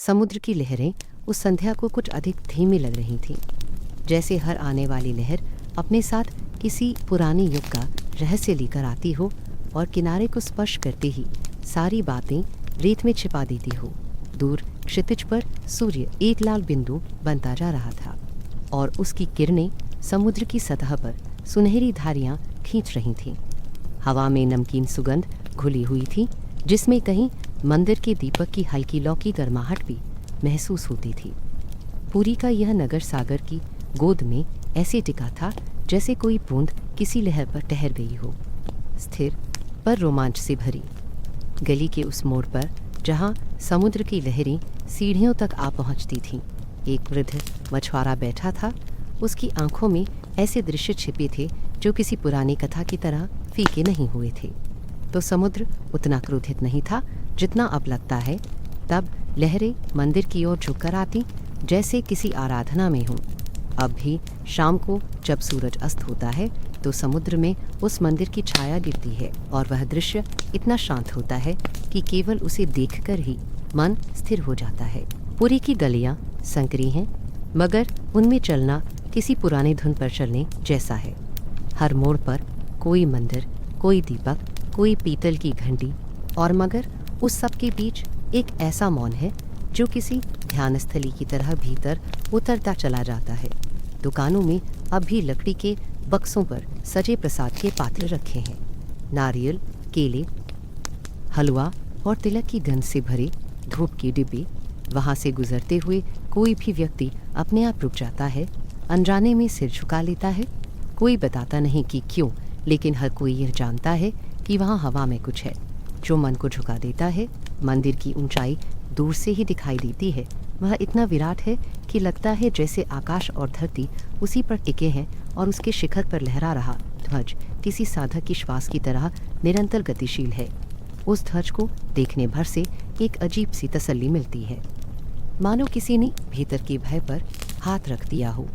समुद्र की लहरें उस संध्या को कुछ अधिक धीमी लग रही थीं, जैसे हर आने वाली लहर अपने साथ किसी पुराने युग का रहस्य लेकर आती हो और किनारे को स्पर्श करते ही सारी बातें रेत में छिपा देती हो। दूर क्षितिज पर सूर्य एक लाल बिंदु बनता जा रहा था और उसकी किरणें समुद्र की सतह पर सुनहरी धारियां खींच रही थीं। हवा में नमकीन सुगंध घुली हुई थी, जिसमें कहीं मंदिर के दीपक की हल्की लौकी गर्माहट भी महसूस होती थी। पुरी का यह नगर सागर की गोद में ऐसे टिका था जैसे कोई बूंद किसी लहर पर ठहर गई हो, स्थिर पर रोमांच से भरी। गली के उस मोड़ पर जहां समुद्र की लहरें सीढ़ियों तक आ पहुंचती थीं, एक वृद्ध मछुआरा बैठा था। उसकी आंखों में ऐसे दृश्य छिपे थे जो किसी पुरानी कथा की तरह फीके नहीं हुए थे। तो समुद्र उतना क्रोधित नहीं था जितना अब लगता है। तब लहरें मंदिर की ओर झुककर आती जैसे किसी आराधना में हों। अब भी शाम को जब सूरज अस्त होता है तो समुद्र में उस मंदिर की छाया गिरती है और वह दृश्य इतना शांत होता है कि केवल उसे देखकर ही मन स्थिर हो जाता है। पुरी की गलियां संकरी हैं, मगर उनमें चलना किसी पुरानी धुन पर चलने जैसा है। हर मोड़ पर कोई मंदिर, कोई दीपक, कोई पीतल की घंटी, और मगर उस सब के बीच एक ऐसा मौन है जो किसी ध्यानस्थली की तरह भीतर उतरता चला जाता है। दुकानों में अब भी लकड़ी के बक्सों पर सजे प्रसाद के पात्र रखे हैं। नारियल, केले, हलवा और तिलक की गंध से भरे धूप के डिब्बे। वहाँ से गुजरते हुए कोई भी व्यक्ति अपने आप रुक जाता है, अनजाने में सिर झुका लेता है। कोई बताता नहीं कि क्यों, लेकिन हर कोई यह जानता है कि वहाँ हवा में कुछ है जो मन को झुका देता है। मंदिर की ऊंचाई दूर से ही दिखाई देती है। वह इतना विराट है कि लगता है जैसे आकाश और धरती उसी पर टिके हैं और उसके शिखर पर लहरा रहा ध्वज किसी साधक की श्वास की तरह निरंतर गतिशील है। उस ध्वज को देखने भर से एक अजीब सी तसल्ली मिलती है, मानो किसी ने भीतर के भय पर हाथ रख दिया हो।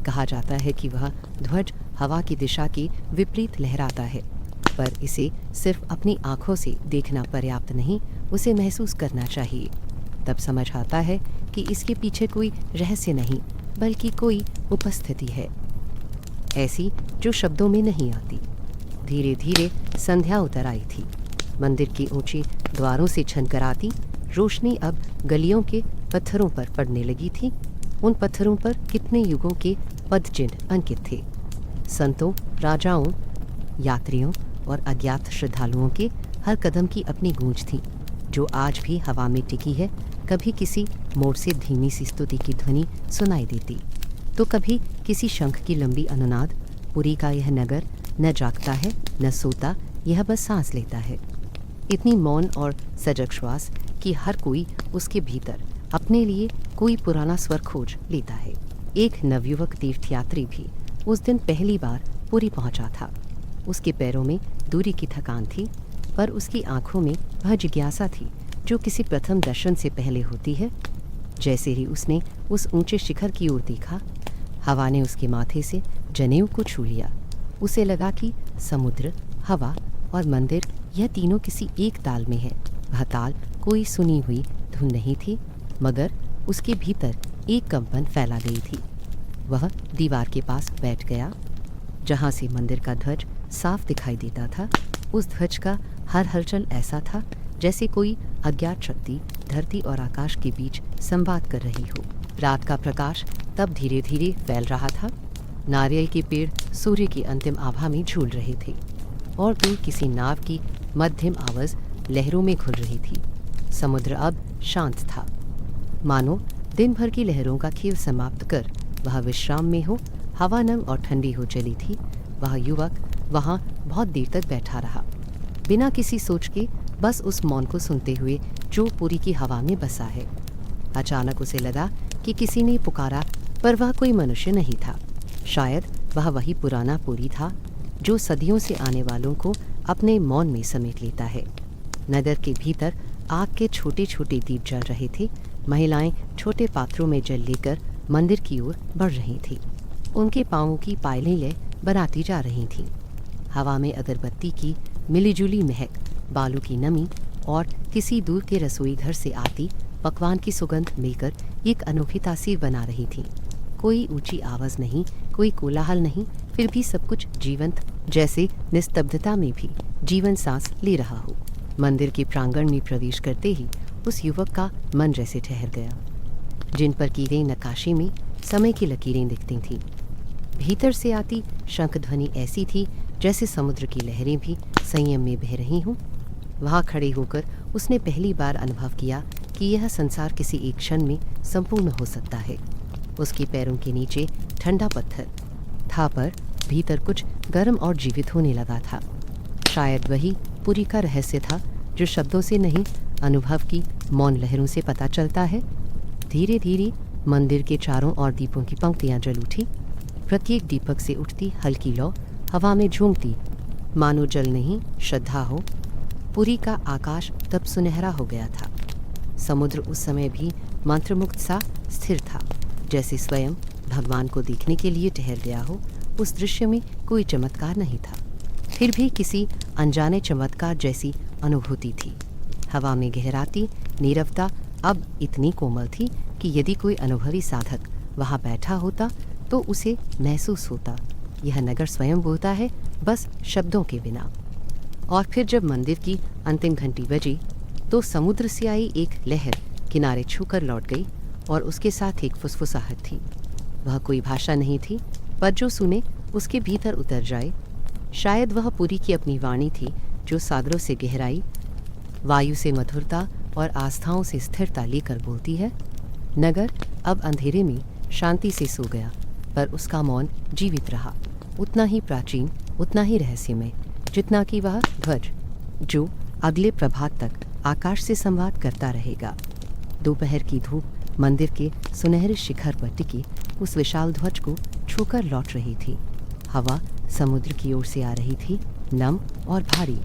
कहा जाता है कि वह ध्वज हवा की दिशा के विपरीत लहराता है, पर इसे सिर्फ अपनी आंखों से देखना पर्याप्त नहीं, उसे महसूस करना चाहिए। तब समझ आता है कि इसके पीछे कोई रहस्य नहीं, बल्कि कोई उपस्थिति है, ऐसी जो शब्दों में नहीं आती। धीरे धीरे संध्या उतर आई थी। मंदिर की ऊंची द्वारों से छनकर रोशनी अब गलियों के पत्थरों पर पड़ने लगी थी। उन पत्थरों पर कितने युगों के पदचिन्ह अंकित थे। संतों, राजाओं, यात्रियों और अज्ञात श्रद्धालुओं के हर कदम की अपनी गूंज थी, जो आज भी हवा में टिकी है। कभी किसी मोड़ से धीमी सी स्तुति की ध्वनि सुनाई देती, तो कभी किसी शंख की लंबी अनुनाद। पुरी का यह नगर न जागता है न सोता, यह बस सांस लेता है। इतनी मौन और सजग श्वास कि हर कोई उसके भीतर अपने लिए कोई पुराना स्वर खोज लेता है। एक नवयुवक तीर्थयात्री भी उस दिन पहली बार पुरी पहुंचा था। उसके पैरों में दूरी की थकान थी, पर उसकी आंखों में वह जिज्ञासा थी जो किसी प्रथम दर्शन से पहले होती है। जैसे ही उसने उस ऊंचे शिखर की ओर देखा, हवा ने उसके माथे से जनेऊ को छू लिया। उसे लगा कि समुद्र, हवा और मंदिर, यह तीनों किसी एक ताल में है। वह ताल कोई सुनी हुई धुन नहीं थी, मगर उसके भीतर एक कंपन फैला गई थी। वह दीवार के पास बैठ गया, जहाँ से मंदिर का ध्वज साफ दिखाई देता था। उस ध्वज का हर हलचल ऐसा था जैसे कोई अज्ञात शक्ति धरती और आकाश के बीच संवाद कर रही हो। रात का प्रकाश तब धीरे धीरे फैल रहा था। नारियल के पेड़ सूर्य की अंतिम आभा में झूल रहे थे और दूर किसी नाव की मध्यम आवाज लहरों में घुल रही थी। समुद्र अब शांत था, मानो दिन भर की लहरों का खेल समाप्त कर वह विश्राम में हो। हवा नम और ठंडी हो चली थी। वह युवक वहाँ बहुत देर तक बैठा रहा, बिना किसी सोच के, बस उस मौन को सुनते हुए जो पुरी की हवा में बसा है। अचानक उसे लगा कि किसी ने पुकारा, पर वह कोई मनुष्य नहीं था। शायद वह वही पुराना पुरी था जो सदियों से आने वालों को अपने मौन में समेट लेता है। नगर के भीतर आग के छोटे छोटे दीप जल रहे थे। महिलाएं छोटे पात्रों में जल लेकर मंदिर की ओर बढ़ रही थीं। उनके पांवों की पायलें बनाती जा रही थीं। हवा में अगरबत्ती की मिलीजुली महक, बालू की नमी और किसी दूर के रसोई घर से आती पकवान की सुगंध मिलकर एक अनोखी तासीर बना रही थी। कोई ऊंची आवाज नहीं, कोई कोलाहल नहीं, फिर भी सब कुछ जीवंत, जैसे निस्तब्धता में भी जीवन सांस ले रहा हो। मंदिर के प्रांगण में प्रवेश करते ही उस युवक का मन जैसे ठहर गया। जिन पर की गई नक्काशी में समय की लकीरें दिखती थीं। भीतर से आती शंख ध्वनि ऐसी थी जैसे समुद्र की लहरें भी संयम में बह रही हों। वहाँ खड़े होकर उसने पहली बार अनुभव किया कि यह संसार किसी एक क्षण में संपूर्ण हो सकता है। उसके पैरों के नीचे ठंडा पत्थर था, पर भीतर कुछ गर्म और जीवित होने लगा था। शायद वही पुरी का रहस्य था जो शब्दों से नहीं, अनुभव की मौन लहरों से पता चलता है। धीरे धीरे मंदिर के चारों ओर दीपों की पंक्तियां जल उठी। प्रत्येक दीपक से उठती हल्की लौ हवा में झूमती, मानो जल नहीं श्रद्धा हो। पुरी का आकाश तब सुनहरा हो गया था। समुद्र उस समय भी मंत्रमुग्ध सा स्थिर था, जैसे स्वयं भगवान को देखने के लिए ठहर गया हो। उस दृश्य में कोई चमत्कार नहीं था, फिर भी किसी अनजाने चमत्कार जैसी अनुभूति थी। हवा में गहराती नीरवता अब इतनी कोमल थी कि यदि कोई अनुभवी साधक वहाँ बैठा होता तो उसे महसूस होता, यह नगर स्वयं बोलता है, बस शब्दों के बिना। और फिर जब मंदिर की अंतिम घंटी बजी तो समुद्र से आई एक लहर किनारे छूकर लौट गई और उसके साथ एक फुसफुसाहट थी। वह कोई भाषा नहीं थी, पर जो सुने उसके भीतर उतर जाए। शायद वह पुरी की अपनी वाणी थी जो सागरों से गहराई, वायु से मधुरता और आस्थाओं से स्थिरता लेकर बोलती है। नगर अब अंधेरे में शांति से सो गया, पर उसका मौन जीवित रहा, उतना ही प्राचीन, उतना ही रहस्यमय जितना कि वह ध्वज, जो अगले प्रभात तक आकाश से संवाद करता रहेगा। दोपहर की धूप मंदिर के सुनहरे शिखर पर टिकी उस विशाल ध्वज को छूकर लौट रही थी। हवा समुद्र की ओर से आ रही थी, नम और भारी।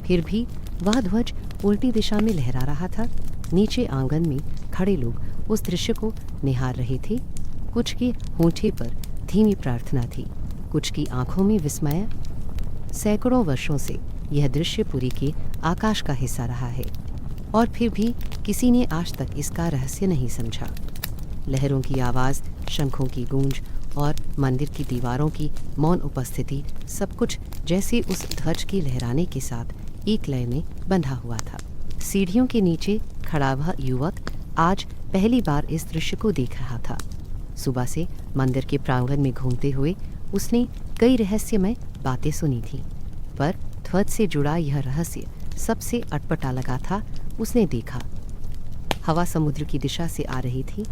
फिर भी वह ध्वज उल्टी दिशा में लहरा रहा था। नीचे आंगन में खड़े लोग उस दृश्य को निहार रहे थे। कुछ के होठे पर धीमी प्रार्थना थी, कुछ की आंखों में विस्मय। सैकड़ों वर्षों से यह दृश्य पुरी के आकाश का हिस्सा रहा है, और फिर भी किसी ने आज तक इसका रहस्य नहीं समझा। लहरों की आवाज़, शंखों की गूंज और मंदिर की दीवारों की मौन उपस्थिति, सब कुछ जैसे उस ध्वज के लहराने के साथ एक लय में बंधा हुआ था। सीढ़ियों के नीचे खड़ा वह युवक आज पहली बार इस दृश्य को देख रहा था। सुबह से मंदिर के प्रांगण में घूमते हुए उसने कई रहस्यमय बातें सुनी थी, पर ध्वज से जुड़ा यह रहस्य सबसे अटपटा लगा था। उसने देखा, हवा समुद्र की दिशा से आ रही थी,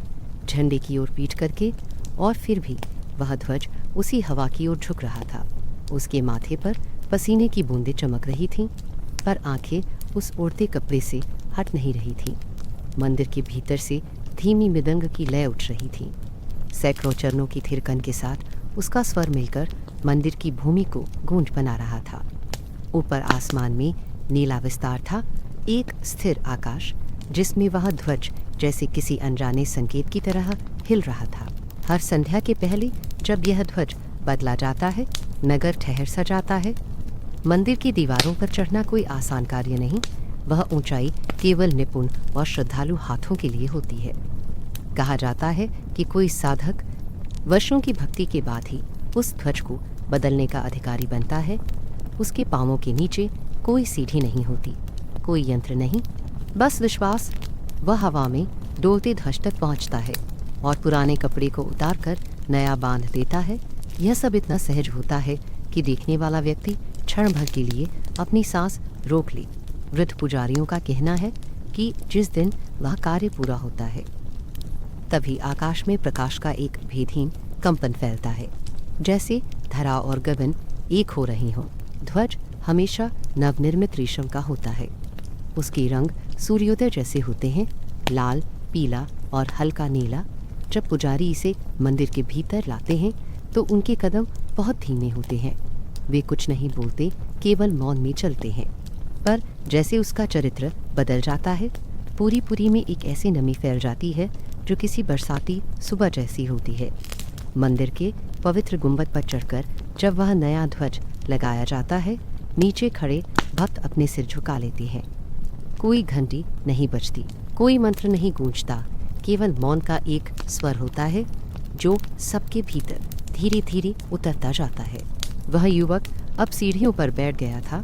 झंडे की ओर पीठ करके, और फिर भी वह ध्वज उसी हवा की ओर झुक रहा था। उसके माथे पर पसीने की बूंदें चमक रही थीं, पर आंखें उस ओढ़ते कपड़े से हट नहीं रही थीं। मंदिर के भीतर से धीमी मृदंग की लय उठ रही थी। सैकड़ों चरणों की थिरकन के साथ उसका स्वर मिलकर मंदिर की भूमि को गूंज बना रहा था। ऊपर आसमान में नीला विस्तार था, एक स्थिर आकाश जिसमें वह ध्वज जैसे किसी अनजाने संकेत की तरह हिल रहा था। हर संध्या के पहले जब यह ध्वज बदला जाता है, नगर ठहर सा जाता है। मंदिर की दीवारों पर चढ़ना कोई आसान कार्य नहीं, वह ऊंचाई केवल निपुण और श्रद्धालु हाथों के लिए होती है। कहा जाता है कि कोई साधक वर्षों की भक्ति के बाद ही उस ध्वज को बदलने का अधिकारी बनता है। उसके पांवों के नीचे कोई सीढ़ी नहीं होती, कोई यंत्र नहीं, बस विश्वास। वह हवा में डोलते ध्वज तक पहुंचता है और पुराने कपड़े को उतारकर नया बांध देता है। यह सब इतना सहज होता है कि देखने वाला व्यक्ति क्षण भर के लिए अपनी सांस रोक ले। वृद्ध पुजारियों का कहना है कि जिस दिन वह कार्य पूरा होता है, तभी आकाश में प्रकाश का एक भेदहीन कंपन फैलता है, जैसे धरा और गगन एक हो रही हों। ध्वज हमेशा नवनिर्मित रेशम का होता है। उसके रंग सूर्योदय जैसे होते हैं, लाल, पीला और हल्का नीला। जब पुजारी इसे मंदिर के भीतर लाते हैं तो उनके कदम बहुत धीमे होते हैं। वे कुछ नहीं बोलते, केवल मौन में चलते हैं। पर जैसे उसका चरित्र बदल जाता है, पूरी पूरी में एक ऐसी नमी फैल जाती है जो किसी बरसाती सुबह जैसी होती है। मंदिर के पवित्र गुंबद पर चढ़कर जब वह नया ध्वज लगाया जाता है, नीचे खड़े भक्त अपने सिर झुका लेते हैं। कोई घंटी नहीं बजती, कोई मंत्र नहीं गूंजता, केवल मौन का एक स्वर होता है जो सबके भीतर धीरे धीरे उतरता जाता है। वह युवक अब सीढ़ियों पर बैठ गया था।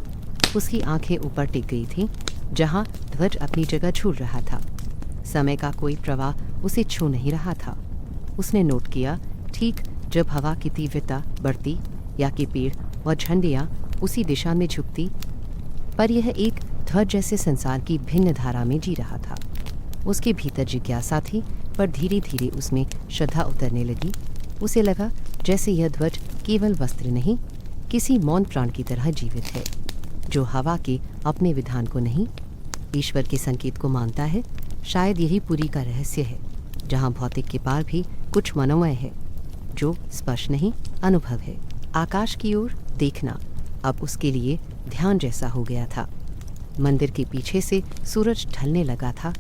उसकी आंखें ऊपर टिक गई थीं, जहां ध्वज अपनी जगह झूल रहा था। समय का कोई प्रवाह उसे छू नहीं रहा था। उसने नोट किया, ठीक जब हवा की तीव्रता बढ़ती या कि पेड़ और झंडियाँ उसी दिशा में झुकती, पर यह एक ध्वज जैसे संसार की भिन्न धारा में जी रहा था। उसके भीतर जिज्ञासा थी, पर धीरे धीरे उसमें श्रद्धा उतरने लगी। उसे लगा जैसे यह ध्वज केवल वस्त्र नहीं, किसी मौन प्राण की तरह जीवित है, जो हवा के अपने विधान को नहीं, ईश्वर के संकेत को मानता है। शायद यही पुरी का रहस्य है, जहाँ भौतिक के पार भी कुछ मनोमय है, जो स्पर्श नहीं, अनुभव है। आकाश की ओर देखना अब उसके लिए ध्यान जैसा हो गया था। मंदिर के पीछे से सूरज ढलने लगा था।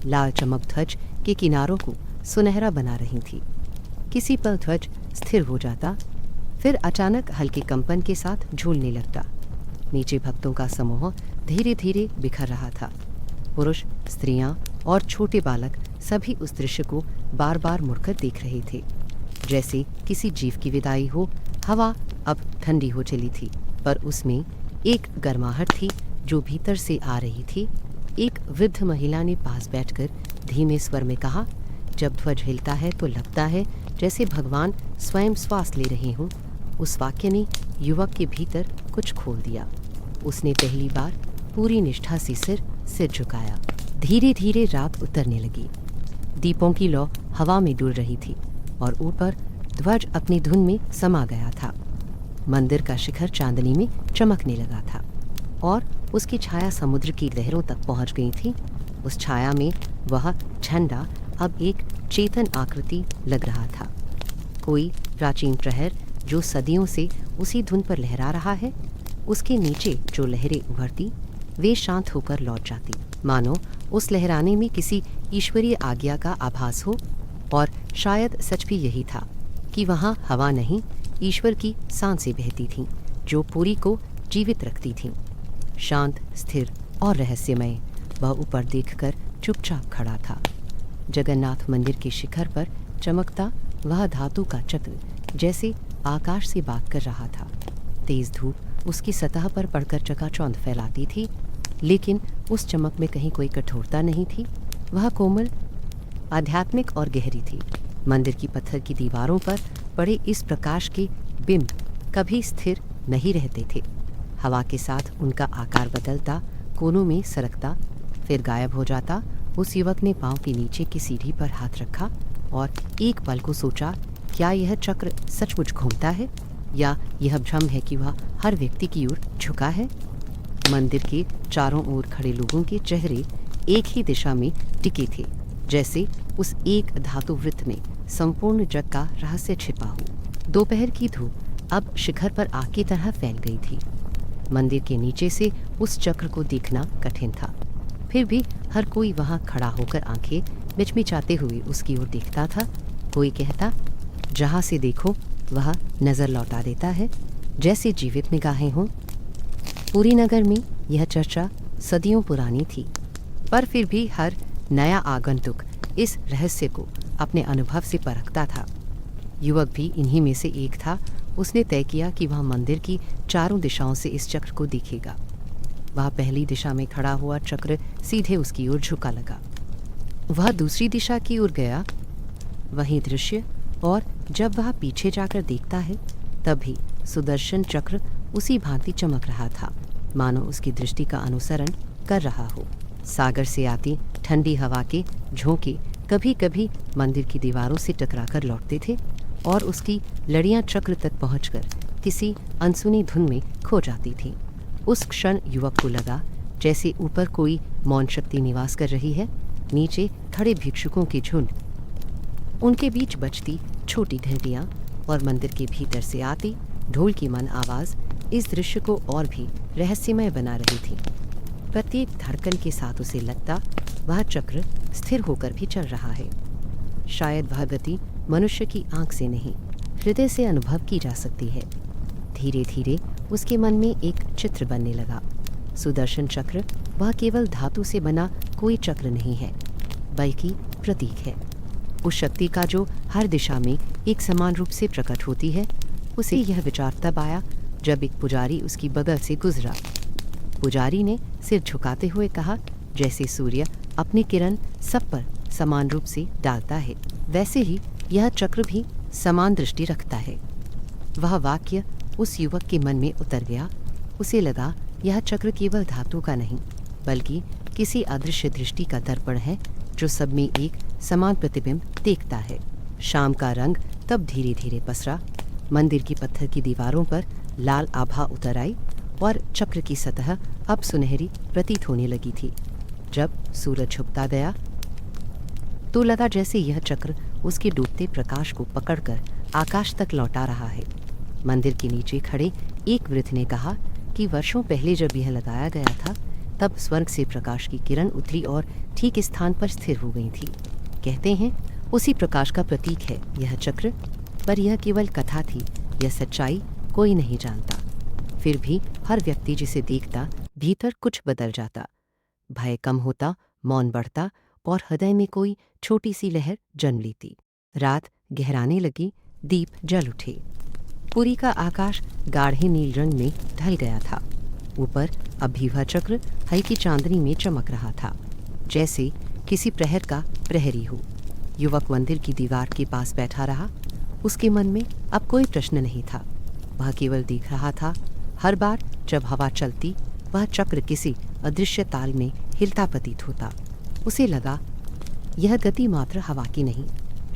लाल चमक ध्वज के किनारों को सुनहरा बना रही थी। किसी पल ध्वज स्थिर हो जाता, फिर अचानक हल्के कंपन के साथ झूलने लगता। नीचे भक्तों का समूह धीरे धीरे बिखर रहा था। पुरुष, स्त्रियां और छोटे बालक सभी उस दृश्य को बार बार मुड़कर देख रहे थे, जैसे किसी जीव की विदाई हो। हवा अब ठंडी हो चली थी, पर उसमें एक गर्माहट थी जो भीतर से आ रही थी। एक वृद्ध महिला ने पास बैठकर धीमे स्वर में कहा, जब ध्वज हिलता है तो लगता है जैसे भगवान स्वयं श्वास ले रहे हों। उस वाक्य ने युवक के भीतर कुछ खोल दिया। उसने पहली बार पूरी निष्ठा से सिर झुकाया। धीरे धीरे रात उतरने लगी। दीपों की लौ हवा में डुल रही थी और ऊपर ध्वज अपनी धुन में समा गया था। मंदिर का शिखर चांदनी में चमकने लगा था और उसकी छाया समुद्र की लहरों तक पहुंच गई थी। उस छाया में वह झंडा अब एक चेतन आकृति लग रहा था, कोई प्राचीन प्रहर जो सदियों से उसी धुन पर लहरा रहा है। उसके नीचे जो लहरें उभरती, वे शांत होकर लौट जाती, मानो उस लहराने में किसी ईश्वरीय आज्ञा का आभास हो। और शायद सच भी यही था कि वहाँ हवा नहीं, ईश्वर की सांसें बहती थीं, जो पूरी को जीवित रखती थीं। शांत, स्थिर और रहस्यमय वह ऊपर देखकर चुपचाप खड़ा था। जगन्नाथ मंदिर के शिखर पर चमकता वह धातु का चक्र जैसे आकाश से बात कर रहा था। तेज धूप उसकी सतह पर पड़कर चकाचौंध फैलाती थी, लेकिन उस चमक में कहीं कोई कठोरता नहीं थी। वह कोमल, आध्यात्मिक और गहरी थी। मंदिर की पत्थर की दीवारों पर पड़े इस प्रकाश के बिंब कभी स्थिर नहीं रहते थे। हवा के साथ उनका आकार बदलता, कोनों में सरकता, फिर गायब हो जाता। उस युवक ने पांव के नीचे की सीढ़ी पर हाथ रखा और एक पल को सोचा, क्या यह चक्र सचमुच घूमता है या यह भ्रम है कि वह हर व्यक्ति की ओर झुका है। मंदिर के चारों ओर खड़े लोगों के चेहरे एक ही दिशा में टिके थे, जैसे उस एक धातु वृत्त में संपूर्ण जग का रहस्य छिपा हो। दोपहर की धूप अब शिखर पर आग की तरह फैल गई थी। मंदिर के नीचे से उस चक्र को देखना कठिन था, फिर भी हर कोई वहां खड़ा होकर आंखें मिचमिचाते हुए उसकी ओर देखता था। कोई कहता, जहां से देखो वह नजर लौटा देता है, जैसे जीवित निगाहें हों। पूरी नगर में यह चर्चा सदियों पुरानी थी, पर फिर भी हर नया आगंतुक इस रहस्य को अपने अनुभव से परखता था। युवक भी इन्हीं में से एक था। उसने तय किया कि वह मंदिर की चारों दिशाओं से इस चक्र को देखेगा। वह पहली दिशा में खड़ा हुआ चक्र सीधे उसकी ओर झुका लगा। वह दूसरी दिशा की ओर गया, वही दृश्य, और जब वह पीछे जाकर देखता है तब भी सुदर्शन चक्र उसी भांति चमक रहा था, मानो उसकी दृष्टि का अनुसरण कर रहा हो। सागर से आती ठंडी हवा के झोंके कभी कभी मंदिर की दीवारों से टकराकर लौटते थे और उसकी लड़ियां चक्र तक पहुंचकर किसी अनसुनी धुन में खो जाती थीं। उस क्षण युवक को लगा जैसे ऊपर कोई मौन शक्ति निवास कर रही है, नीचे खड़े भिक्षुकों के झुंड, उनके बीच बजती छोटी घंटियां और मंदिर के भीतर से आती ढोल की मन आवाज इस दृश्य को और भी रहस्यमय बना रही थी। प्रत्येक धड़कन के साथ उसे लगता वह चक्र स्थिर होकर भी चल रहा है। शायद वह गति मनुष्य की आंख से नहीं, हृदय से अनुभव की जा सकती है। धीरे धीरे उसके मन में एक चित्र बनने लगा। सुदर्शन चक्र वह केवल धातु से बना कोई चक्र नहीं है, बल्कि प्रतीक है। उस शक्ति का जो हर दिशा में एक समान रूप से प्रकट होती है। उसे यह विचार तब आया जब एक पुजारी उसकी बगल से गुजरा। पुजारी ने सिर झुकाते हुए कहा, जैसे सूर्य अपनी किरण सब पर समान रूप से डालता है, वैसे ही यह चक्र भी समान दृष्टि रखता है। वह वाक्य उस युवक के मन में उतर गया। उसे लगा यह चक्र केवल धातु का नहीं, बल्कि किसी अदृश्य दृष्टि का दर्पण है जो सब में एक समान प्रतिबिंब देखता है। शाम का रंग तब धीरे धीरे पसरा। मंदिर की पत्थर की दीवारों पर लाल आभा उतर आई और चक्र की सतह अब सुनहरी प्रतीत होने लगी थी। जब सूरज छुपता गया तो लगा जैसे यह चक्र उसके डूबते प्रकाश को पकड़कर आकाश तक लौटा रहा है। मंदिर के नीचे खड़े एक वृद्ध ने कहा कि वर्षों पहले जब यह लगाया गया था, तब स्वर्ग से प्रकाश की किरण उतरी और ठीक स्थान पर स्थिर हो गई थी। कहते हैं उसी प्रकाश का प्रतीक है यह चक्र, पर यह केवल कथा थी, यह सच्चाई कोई नहीं जानता। फिर भी हर व्यक्ति जिसे देखता भीतर कुछ बदल जाता। भय कम होता, मौन बढ़ता और हृदय में कोई छोटी सी लहर जन्म लेती। रात गहराने लगी, दीप जल उठे। पुरी का आकाश गाढ़े नील रंग में ढल गया था। ऊपर अभी वह चक्र हल्की चांदनी में चमक रहा था, जैसे किसी प्रहर का प्रहरी हो। युवक मंदिर की दीवार के पास बैठा रहा। उसके मन में अब कोई प्रश्न नहीं था, वह केवल देख रहा था। हर बार जब हवा चलती, वह चक्र किसी अदृश्य ताल में हिलता प्रतीत होता। उसे लगा यह गति मात्र हवा की नहीं,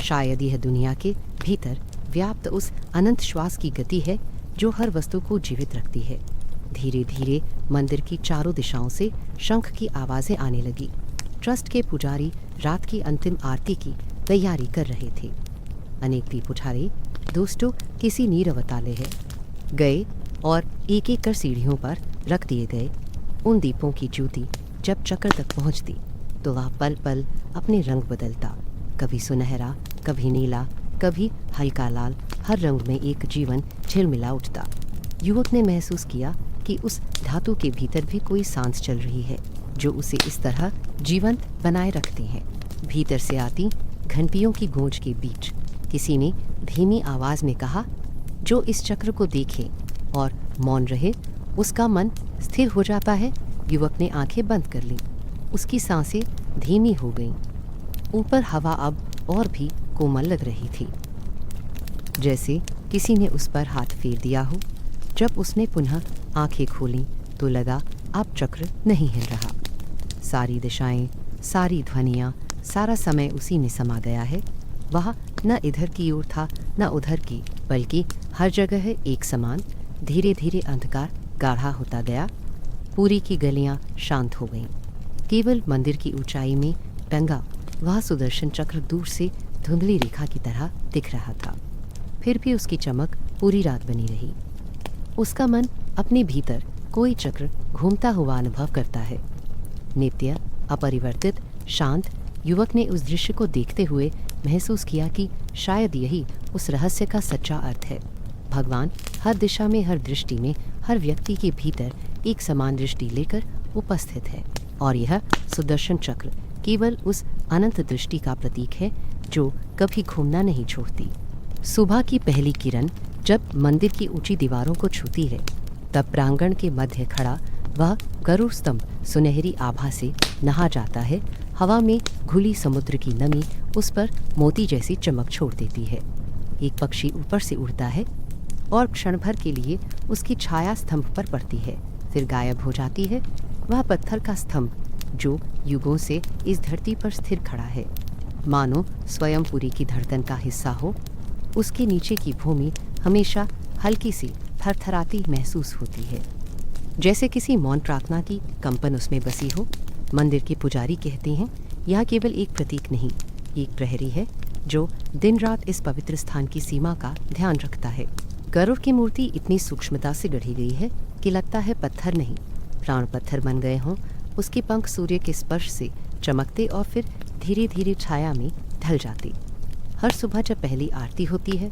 शायद यह दुनिया के भीतर व्याप्त उस अनंत श्वास की गति है जो हर वस्तु को जीवित रखती है। धीरे धीरे मंदिर की चारों दिशाओं से शंख की आवाजें आने लगी। ट्रस्ट के पुजारी रात की अंतिम आरती की तैयारी कर रहे थे। अनेक दीप उठारे दोस्तों किसी नीर अवताले है गए और एक एक कर सीढ़ियों पर रख दिए गए। उन दीपों की ज्योति जब चक्र तक पहुंचती तो वह पल पल अपने रंग बदलता, कभी सुनहरा, कभी नीला, कभी हल्का लाल। हर रंग में एक जीवन झिलमिला उठता। युवक ने महसूस किया कि उस धातु के भीतर भी कोई सांस चल रही है जो उसे इस तरह जीवंत बनाए रखती है। भीतर से आती घंटियों की गूंज के बीच किसी ने धीमी आवाज में कहा, जो इस चक्र को देखे और मौन रहे उसका मन स्थिर हो जाता है। युवक ने आंखें बंद कर लीं। उसकी सांसें धीमी हो गईं। ऊपर हवा अब और भी कोमल लग रही थी, जैसे किसी ने उस पर हाथ फेर दिया हो। जब उसने पुनः आंखें खोलीं तो लगा अब चक्र नहीं हिल रहा। सारी दिशाएं, सारी ध्वनियाँ, सारा समय उसी में समा गया है। वह न इधर की ओर था न उधर की, बल्कि हर जगह एक समान। धीरे धीरे अंधकार गाढ़ा होता गया। पूरी की गलियां शांत हो गईं। केवल मंदिर की ऊंचाई में टंगा वह सुदर्शन चक्र दूर से धुंधली रेखा की तरह दिख रहा था। फिर भी उसकी चमक पूरी रात बनी रही। उसका मन अपने भीतर कोई चक्र घूमता हुआ अनुभव करता है। नित्य, अपरिवर्तित, शांत। युवक ने उस दृश्य को देखते हुए महसूस किया कि शायद यही उस रहस्य का सच्चा अर्थ है। भगवान हर दिशा में, हर दृष्टि में, हर व्यक्ति के भीतर एक समान दृष्टि लेकर उपस्थित है। और यह सुदर्शन चक्र केवल उस अनंत दृष्टि का प्रतीक है जो कभी घूमना नहीं छोड़ती। सुबह की पहली किरण जब मंदिर की ऊंची दीवारों को छूती है, तब प्रांगण के मध्य खड़ा वह गरुड़ स्तंभ सुनहरी आभा से नहा जाता है। हवा में घुली समुद्र की नमी उस पर मोती जैसी चमक छोड़ देती है। एक पक्षी ऊपर से उड़ता है और क्षण भर के लिए उसकी छाया स्तंभ पर पड़ती है, फिर गायब हो जाती है। वह पत्थर का स्तंभ जो युगों से इस धरती पर स्थिर खड़ा है, मानो स्वयं पुरी की धड़कन का हिस्सा हो। उसके नीचे की भूमि हमेशा हल्की सी थरथराती महसूस होती है, जैसे किसी मौन प्रार्थना की कंपन उसमें बसी हो। मंदिर के पुजारी कहते हैं यह केवल एक प्रतीक नहीं, एक प्रहरी है जो दिन रात इस पवित्र स्थान की सीमा का ध्यान रखता है। गरुड़ की मूर्ति इतनी सूक्ष्मता से गढ़ी गई है कि लगता है पत्थर नहीं, प्राण पत्थर बन गए हों। उसके पंख सूर्य के स्पर्श से चमकते और फिर धीरे धीरे छाया में ढल जाते। हर सुबह जब पहली आरती होती है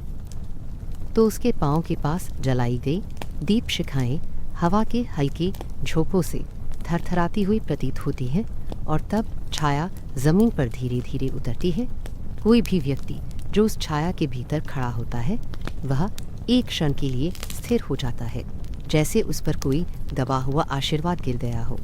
तो उसके पाँव के पास जलाई गई दीप शिखाएं हवा के हल्के झोंकों से थरथराती हुई प्रतीत होती हैं और तब छाया जमीन पर धीरे धीरे उतरती है। कोई भी व्यक्ति जो उस छाया के भीतर खड़ा होता है वह एक क्षण के लिए स्थिर हो जाता है, जैसे उस पर कोई दबा हुआ आशीर्वाद गिर गया हो।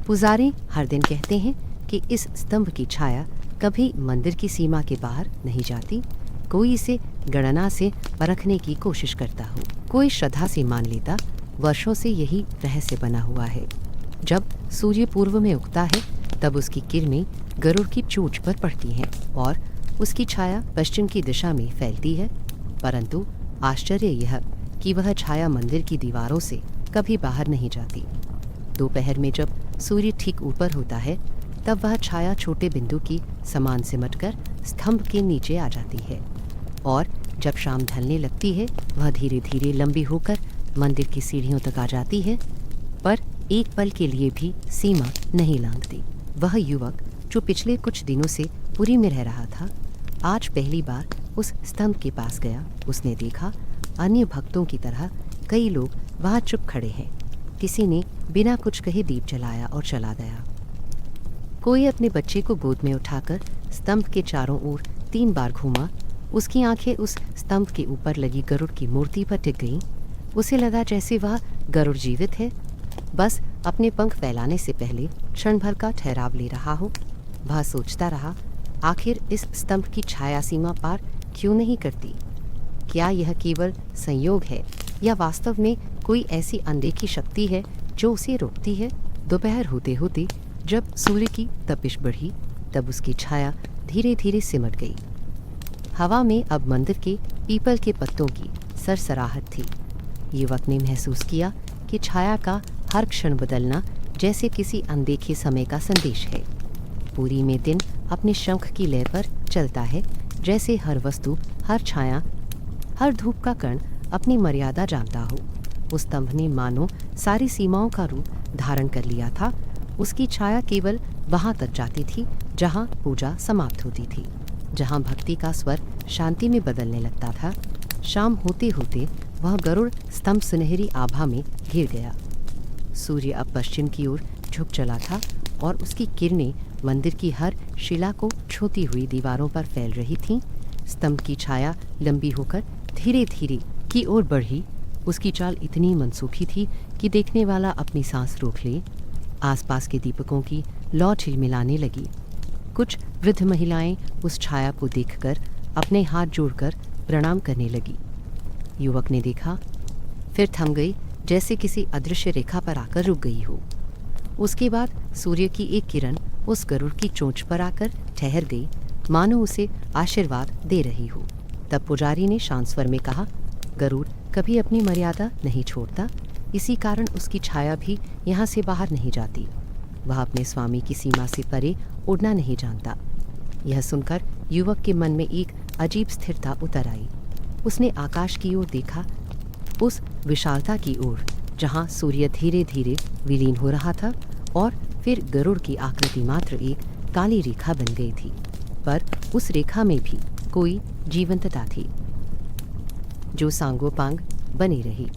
पुजारी हर दिन कहते हैं कि इस स्तंभ की छाया कभी मंदिर की सीमा के बाहर नहीं जाती। कोई इसे गणना से परखने की कोशिश करता हो, कोई श्रद्धा से मान लेता। वर्षों से यही रहस्य बना हुआ है। जब सूर्य पूर्व में उगता है तब उसकी किरणें गरुड़ की चोंच पर पड़ती हैं और उसकी छाया पश्चिम की दिशा में फैलती है। परंतु आश्चर्य यह कि वह छाया मंदिर की दीवारों से कभी बाहर नहीं जाती। दोपहर में जब सूर्य ठीक ऊपर होता है तब वह छाया छोटे बिंदु की समान सिमटकर स्तंभ के नीचे आ जाती है और जब शाम ढलने लगती है वह धीरे धीरे लंबी होकर मंदिर की सीढ़ियों तक आ जाती है, पर एक पल के लिए भी सीमा नहीं लांघती। वह युवक जो पिछले कुछ दिनों से पुरी में रह रहा था, आज पहली बार उस स्तंभ के पास गया। उसने देखा अन्य भक्तों की तरह कई लोग वहाँ चुप खड़े हैं। किसी ने बिना कुछ कहे दीप जलाया और चला गया। कोई अपने बच्चे को गोद में उठाकर स्तंभ के चारों ओर 3 बार घूमा। उसकी आंखें उस स्तंभ के ऊपर लगी गरुड़ की मूर्ति पर टिक गईं। उसे लगा जैसे वह गरुड़ जीवित है, बस अपने पंख फैलाने से पहले क्षण भर का ठहराव ले रहा हो। वह सोचता रहा, आखिर इस स्तंभ की छाया सीमा पार क्यों नहीं करती? क्या यह केवल संयोग है या वास्तव में कोई ऐसी अनदेखी शक्ति है जो उसे रोकती है? दोपहर होते होते जब सूर्य की तपिश बढ़ी तब उसकी छाया धीरे धीरे सिमट गई। हवा में अब मंदिर के पीपल के पत्तों की सरसराहट थी। युवक ने महसूस किया कि छाया का हर क्षण बदलना जैसे किसी अनदेखे समय का संदेश है। पुरी में दिन अपने शंख की लय पर चलता है, जैसे हर वस्तु, हर छाया, हर धूप का कण अपनी मर्यादा जानता हो। उस स्तंभ ने मानो सारी सीमाओं का रूप धारण कर लिया था। उसकी छाया केवल वहां तक जाती थी जहां पूजा समाप्त होती थी, जहां भक्ति का स्वर शांति में बदलने लगता था। शाम होते होते वह गरुड़ स्तंभ सुनहरी आभा में घिर गया। सूर्य अब पश्चिम की ओर झुक चला था और उसकी किरणें मंदिर की हर शिला को छूती हुई दीवारों पर फैल रही थीं। स्तंभ की छाया लंबी होकर धीरे धीरे की ओर बढ़ी। उसकी चाल इतनी मनसूखी थी कि देखने वाला अपनी सांस रोक ले। आसपास के दीपकों की लौ झिलमिलाने लगी। कुछ वृद्ध महिलाएं उस छाया को देखकर अपने हाथ जोड़कर प्रणाम करने लगी। युवक ने देखा, फिर थम गई, जैसे किसी अदृश्य रेखा पर आकर रुक गई हो। उसके बाद सूर्य की एक किरण उस गरुड़ की चोंच पर आकर ठहर गई, मानो उसे आशीर्वाद दे रही हो। तब पुजारी ने शांत स्वर में कहा, गरुड़ कभी अपनी मर्यादा नहीं छोड़ता, इसी कारण उसकी छाया भी यहाँ से बाहर नहीं जाती। वह अपने स्वामी की सीमा से परे उड़ना नहीं जानता। यह सुनकर युवक के मन में एक अजीब स्थिरता उतर आई। उसने आकाश की ओर देखा, उस विशालता की ओर जहाँ सूर्य धीरे धीरे विलीन हो रहा था और फिर गरुड़ की आकृति मात्र एक काली रेखा बन गई थी, पर उस रेखा में भी कोई जीवंतता थी जो सांगोपांग बनी रही।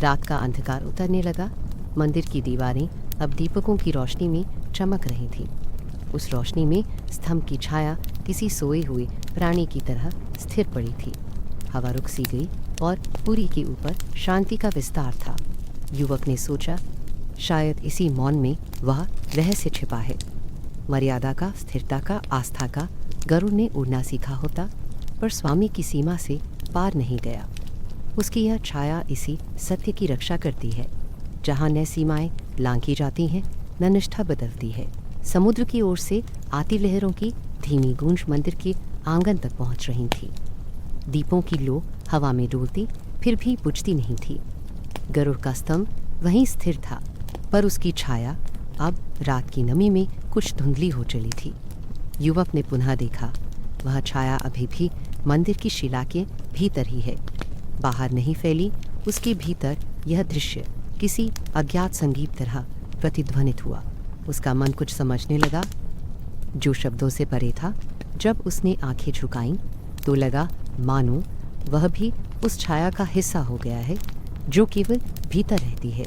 रात का अंधकार उतरने लगा। मंदिर की दीवारें अब दीपकों की रोशनी में चमक रही थीं। उस रोशनी में स्तंभ की छाया किसी सोए हुए प्राणी की तरह स्थिर पड़ी थी। हवा रुक सी गई और पुरी के ऊपर शांति का विस्तार था। युवक ने सोचा, शायद इसी मौन में वह रहस्य छिपा है। मर्यादा का, स्थिरता का, आस्था का गरुड़ ने उड़ना सीखा होता, पर स्वामी की सीमा से पार नहीं गया। उसकी यह छाया इसी सत्य की रक्षा करती है, जहाँ न सीमाएं लांघी जाती हैं, न निष्ठा बदलती है। समुद्र की ओर से आती लहरों की धीमी गूंज मंदिर के आंगन तक पहुंच रही थी। दीपों की लो हवा में डोलती फिर भी बुझती नहीं थी। गरुड़ का स्तंभ वहीं स्थिर था, पर उसकी छाया अब रात की नमी में कुछ धुंधली हो चली थी। युवक ने पुनः देखा, वह छाया अभी भी मंदिर की शिला के भीतर ही है, बाहर नहीं फैली। उसके भीतर यह दृश्य किसी अज्ञात संगीत तरह प्रतिध्वनित हुआ। उसका मन कुछ समझने लगा जो शब्दों से परे था। जब उसने आंखें झुकाईं तो लगा मानो वह भी उस छाया का हिस्सा हो गया है जो केवल भीतर रहती है,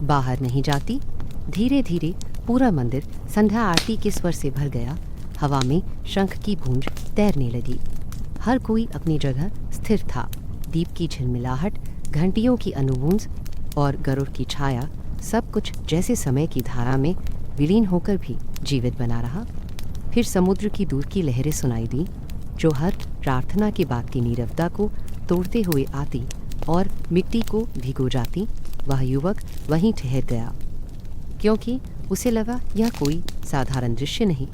बाहर नहीं जाती। धीरे धीरे पूरा मंदिर संध्या आरती के स्वर से भर गया। हवा में शंख की गूंज तैरने लगी। हर कोई अपनी जगह स्थिर था। दीप की झिलमिलाहट, घंटियों की अनुगूंज और गरुड़ की छाया, सब कुछ जैसे समय की धारा में विलीन होकर भी जीवित बना रहा। फिर समुद्र की दूर की लहरें सुनाई दी, जो हर प्रार्थना के बाद की नीरवता को तोड़ते हुए आती और मिट्टी को भिगो जाती। वह युवक वहीं ठहर गया, क्योंकि उसे लगा यह कोई साधारण दृश्य नहीं,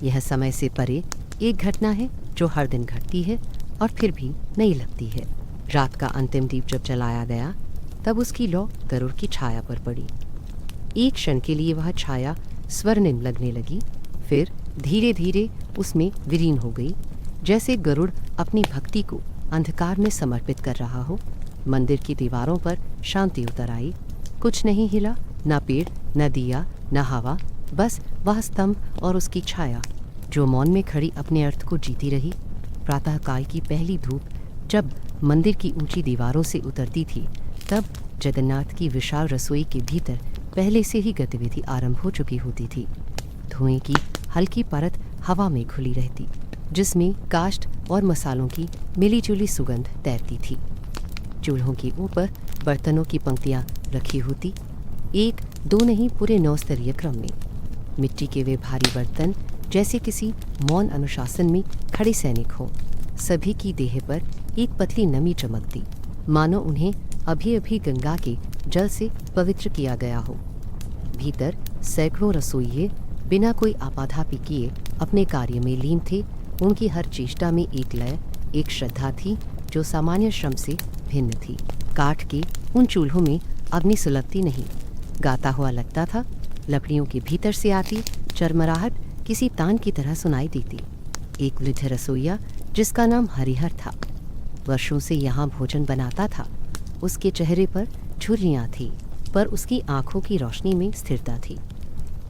यह समय से परे एक घटना है जो हर दिन घटती है और फिर भी नई लगती है। रात का अंतिम दीप जब जलाया गया, तब उसकी लौ गरुड़ की छाया पर पड़ी। एक क्षण के लिए वह छाया स्वर्णिम लगने लगी, फिर धीरे धीरे उसमें विलीन हो गई, जैसे गरुड़ अपनी भक्ति को अंधकार में समर्पित कर रहा हो। मंदिर की दीवारों पर शांति उतर आई। कुछ नहीं हिला, न पेड़, न दिया, न हवा, बस वह स्तंभ और उसकी छाया, जो मौन में खड़ी अपने अर्थ को जीती रही। प्रातःकाल की पहली धूप जब मंदिर की ऊंची दीवारों से उतरती थी, तब जगन्नाथ की विशाल रसोई के भीतर पहले से ही गतिविधि आरंभ हो चुकी होती थी। धुएं की हल्की परत हवा में घुली रहती, जिसमें काष्ठ और मसालों की मिलीजुली सुगंध तैरती थी। चूल्हों के ऊपर बर्तनों की पंक्तियां रखी होती, एक दो नहीं, पूरे 9 स्तरीय क्रम में। मिट्टी के वे भारी बर्तन जैसे किसी मौन अनुशासन में खड़े सैनिक हों। सभी की देह पर एक पतली नमी चमकती, मानो उन्हें अभी अभी गंगा के जल से पवित्र किया गया हो। भीतर सैकड़ों रसोइये बिना कोई आपाधापी किए अपने कार्य में लीन थे। उनकी हर चेष्टा में एक लय, एक श्रद्धा थी जो सामान्य श्रम से भिन्न थी। काठ के उन चूल्हों में अग्नि सुलगती नहीं, गाता हुआ लगता था। लकड़ियों के भीतर से आती चरमराहट किसी तान की तरह सुनाई देती। एक वृद्ध रसोइया, जिसका नाम हरिहर था, वर्षों से यहाँ भोजन बनाता था। उसके चेहरे पर झुर्रियाँ थी, पर उसकी आंखों की रोशनी में स्थिरता थी।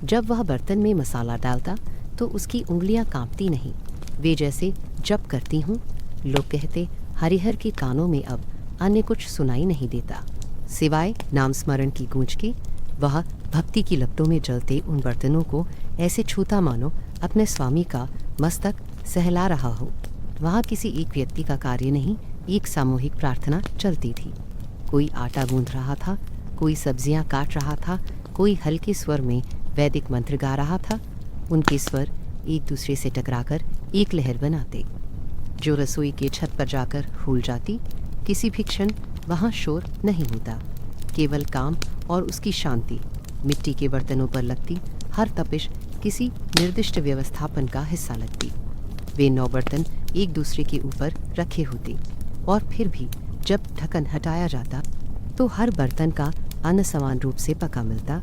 जब वह बर्तन में मसाला डालता तो उसकी उंगलियां कांपती नहीं, वे जैसे जप करती हूँ। लोग कहते, हरिहर के कानों में अब अन्य कुछ सुनाई नहीं देता सिवाय नाम स्मरण की गूंज के। वह भक्ति की लपटों में जलते उन बर्तनों को ऐसे छूता मानो अपने स्वामी का मस्तक सहला रहा हो। वहाँ किसी एक व्यक्ति का कार्य नहीं, एक सामूहिक प्रार्थना चलती थी। कोई आटा गूंथ रहा था, कोई सब्जियां काट रहा था, कोई हल्के स्वर में वैदिक मंत्र गा रहा था। उनके स्वर एक दूसरे से टकराकर एक लहर बनाते, जो रसोई के छत पर जाकर फूल जाती। किसी भी क्षण वहाँ शोर नहीं होता, केवल काम और उसकी शांति। मिट्टी के बर्तनों पर लगती हर तपिश किसी निर्दिष्ट व्यवस्थापन का हिस्सा लगती। वे 9 बर्तन एक दूसरे के ऊपर रखे होते, और फिर भी जब ढक्कन हटाया जाता तो हर बर्तन का अन्न समान रूप से पका मिलता,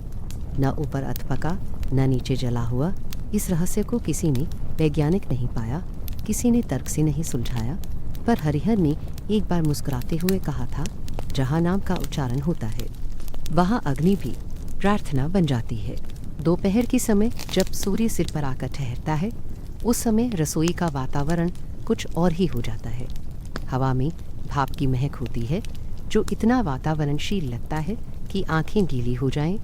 न ऊपर अधपका न नीचे जला हुआ। इस रहस्य को किसी ने वैज्ञानिक नहीं पाया, किसी ने तर्क से नहीं सुलझाया, पर हरिहर ने एक बार मुस्कुराते हुए कहा था, जहाँ नाम का उच्चारण होता है वहाँ अग्नि भी प्रार्थना बन जाती है। दोपहर के समय जब सूर्य सिर पर आकर ठहरता है, उस समय रसोई का वातावरण कुछ और ही हो जाता है। हवा में भाप की महक होती है, जो इतना वातावरणशील लगता है कि आंखें गीली हो जाएं।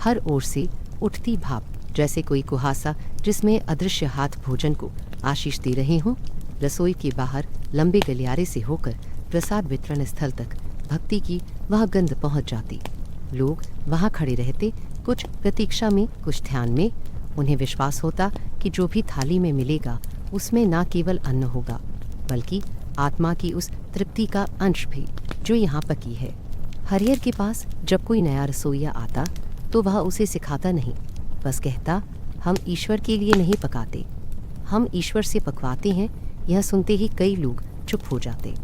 हर ओर से उठती भाप जैसे कोई कुहासा जिसमें अदृश्य हाथ भोजन को आशीष दे रहे हों। रसोई के बाहर लंबे गलियारे से होकर प्रसाद वितरण स्थल तक भक्ति की वह गंध पहुंच जाती। लोग वहां खड़े रहते, कुछ प्रतीक्षा में, कुछ ध्यान में। उन्हें विश्वास होता कि जो भी थाली में मिलेगा उसमें न केवल अन्न होगा, बल्कि आत्मा की उस तृप्ति का अंश भी जो यहाँ पकी है। हरिहर के पास जब कोई नया रसोइया आता तो वह उसे सिखाता नहीं, बस कहता, हम ईश्वर के लिए नहीं पकाते, हम ईश्वर से पकवाते हैं। यह सुनते ही कई लोग चुप हो जाते।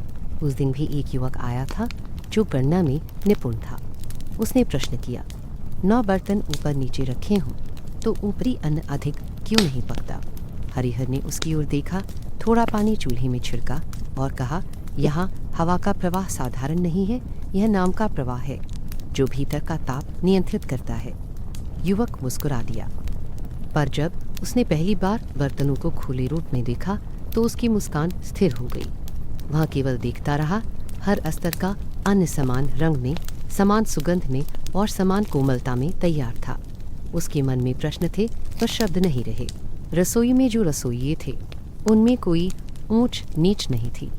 उस दिन भी एक युवक आया था जो गणना में निपुण था। उसने प्रश्न किया, 9 बर्तन ऊपर नीचे रखे हों तो ऊपरी अन्न अधिक क्यों नहीं पकता? हरिहर ने उसकी ओर देखा, थोड़ा पानी चूल्हे में छिड़का और कहा, यहाँ हवा का प्रवाह साधारण नहीं है, यह नाम का प्रवाह है जो भीतर का ताप नियंत्रित करता है। युवक मुस्कुरा दिया, पर जब उसने पहली बार बर्तनों को खुले रूप में देखा तो उसकी मुस्कान स्थिर हो गई। वह केवल देखता रहा। हर अस्तर का अन्न समान रंग में, समान सुगंध में और समान कोमलता में तैयार था। उसके मन में प्रश्न थे पर शब्द नहीं रहे। रसोई में जो रसोइये थे उनमें कोई ऊंच नीच नहीं थी।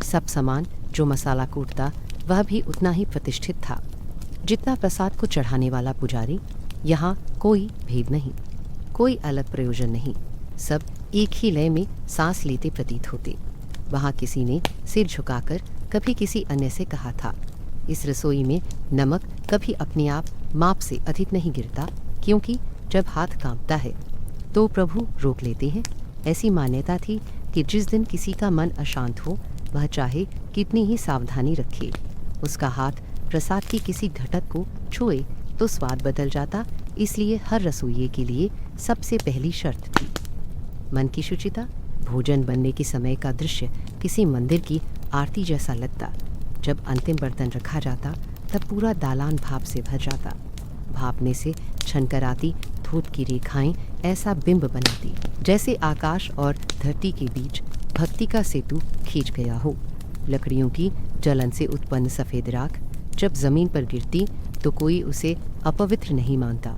सब समान। जो मसाला कूटता वह भी उतना ही प्रतिष्ठित था जितना प्रसाद को चढ़ाने वाला पुजारी। यहाँ कोई भेद नहीं, कोई अलग प्रयोजन नहीं। सब एक ही लय में सांस लेते प्रतीत होते। वहाँ किसी ने सिर झुकाकर कभी किसी अन्य से कहा था, इस रसोई में नमक कभी अपने आप माप से अधिक नहीं गिरता, क्योंकि जब हाथ कांपता है तो प्रभु रोक लेते हैं। ऐसी मान्यता थी कि जिस दिन किसी का मन अशांत हो वह चाहे कितनी ही सावधानी रखे, उसका हाथ प्रसाद की किसी घटक को छुए तो स्वाद बदल जाता। इसलिए हर रसोइये के लिए सबसे पहली शर्त थी मन की शुचिता। भोजन बनने के समय का दृश्य किसी मंदिर की आरती जैसा लगता। जब अंतिम बर्तन रखा जाता तब पूरा दालान भाप से भर जाता। भाप में से छनकर आती धूप की रेखाएं ऐसा बिंब बनाती जैसे आकाश और धरती के बीच भक्ति का सेतु खींच गया हो। लकड़ियों की जलन से उत्पन्न सफ़ेद राख जब जमीन पर गिरती तो कोई उसे अपवित्र नहीं मानता,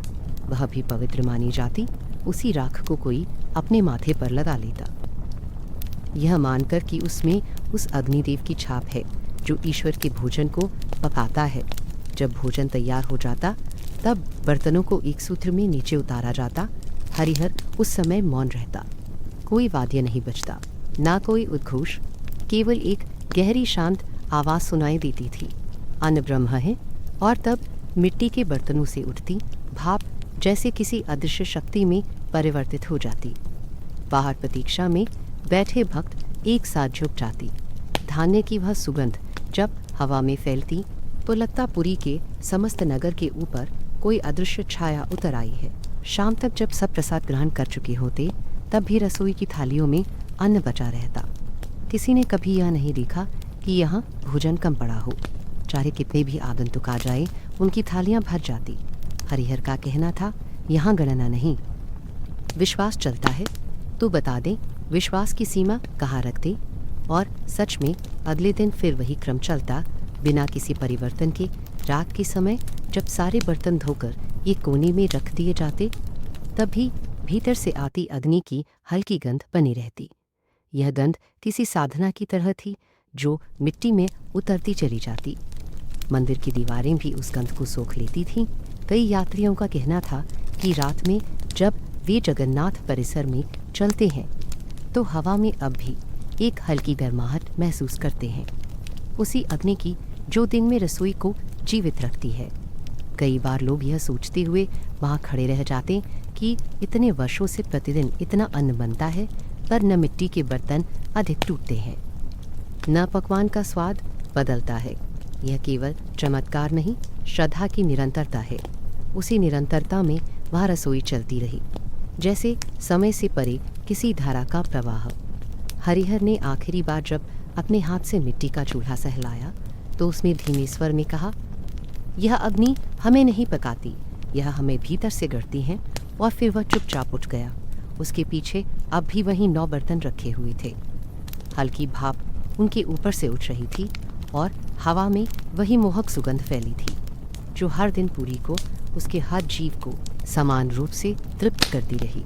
वह भी पवित्र मानी जाती। उसी राख को कोई अपने माथे पर लगा लेता, यह मानकर कि उसमें उस अग्निदेव की छाप है जो ईश्वर के भोजन को पकाता है। जब भोजन तैयार हो जाता तब बर्तनों को एक सूत्र में नीचे उतारा जाता। हरिहर उस समय मौन रहता। कोई वाद्य नहीं बजता, ना कोई उद्घोष, केवल एक गहरी शांत आवाज़ सुनाई देती थी, अन्न ब्रह्म है। और तब मिट्टी के बर्तनों से उठती भाप जैसे किसी अदृश्य शक्ति में परिवर्तित हो जाती। बाहर प्रतीक्षा में बैठे भक्त एक साथ झुक जाती। धान्य की वह सुगंध जब हवा में फैलती तो लगता पुरी के समस्त नगर के ऊपर कोई अदृश्य छाया उतर आई है। शाम तक जब सब प्रसाद ग्रहण कर चुके होते तब भी रसोई की थालियों में अन्न बचा रहता। किसी ने कभी यह नहीं देखा कि यहाँ भोजन कम पड़ा हो। चाहे कितने भी आगंतुक आ जाए उनकी थालियाँ भर जाती। हरिहर का कहना था, यहाँ गणना नहीं, विश्वास चलता है। तो बता दे विश्वास की सीमा कहाँ रखते। और सच में अगले दिन फिर वही क्रम चलता बिना किसी परिवर्तन के। रात के समय जब सारे बर्तन धोकर एक कोने में रख दिए जाते तब भी भीतर से आती अग्नि की हल्की गंध बनी रहती। यह गंध किसी साधना की तरह थी जो मिट्टी में उतरती चली जाती। मंदिर की दीवारें भी उस गंध को सोख लेती थीं। कई यात्रियों का कहना था कि रात में जब वे जगन्नाथ परिसर में चलते हैं तो हवा में अब भी एक हल्की गर्माहट महसूस करते हैं, उसी अग्नि की जो दिन में रसोई को जीवित रखती है। कई बार लोग यह सोचते हुए वहाँ खड़े रह जाते कि इतने वर्षों से प्रतिदिन इतना अन्न बनता है पर न मिट्टी के बर्तन अधिक टूटते हैं, न पकवान का स्वाद बदलता है। यह केवल चमत्कार नहीं, श्रद्धा की निरंतरता है। उसी निरंतरता में वह रसोई चलती रही जैसे समय से परे किसी धारा का प्रवाह। हरिहर ने आखिरी बार जब अपने हाथ से मिट्टी का चूल्हा सहलाया तो उसने धीमे स्वर में कहा, यह अग्नि हमें नहीं पकाती, यह हमें भीतर से गढ़ती है। और फिर वह चुपचाप उठ गया। उसके पीछे अब भी वही 9 बर्तन रखे हुए थे। हल्की भाप उनके ऊपर से उठ रही थी और हवा में वही मोहक सुगंध फैली थी जो हर दिन पूरी को, उसके हर जीव को समान रूप से तृप्त करती रही।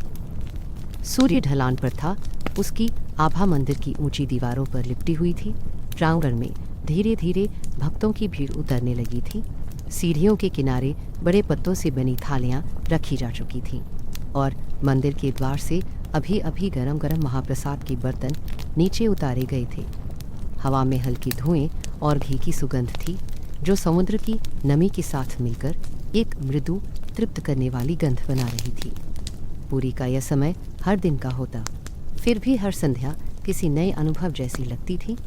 सूर्य ढलान पर था। उसकी आभा मंदिर की ऊंची दीवारों पर लिपटी हुई थी। प्रांगण में धीरे धीरे भक्तों की भीड़ उतरने लगी थी। सीढ़ियों के किनारे बड़े पत्तों से बनी थालियां रखी जा चुकी थीं और मंदिर के द्वार से अभी अभी गरम गरम महाप्रसाद के बर्तन नीचे उतारे गए थे। हवा में हल्की धुएं और घी की सुगंध थी जो समुद्र की नमी के साथ मिलकर एक मृदु तृप्त करने वाली गंध बना रही थी। पूरी का यह समय हर दिन का होता, फिर भी हर संध्या किसी नए अनुभव जैसी लगती थी,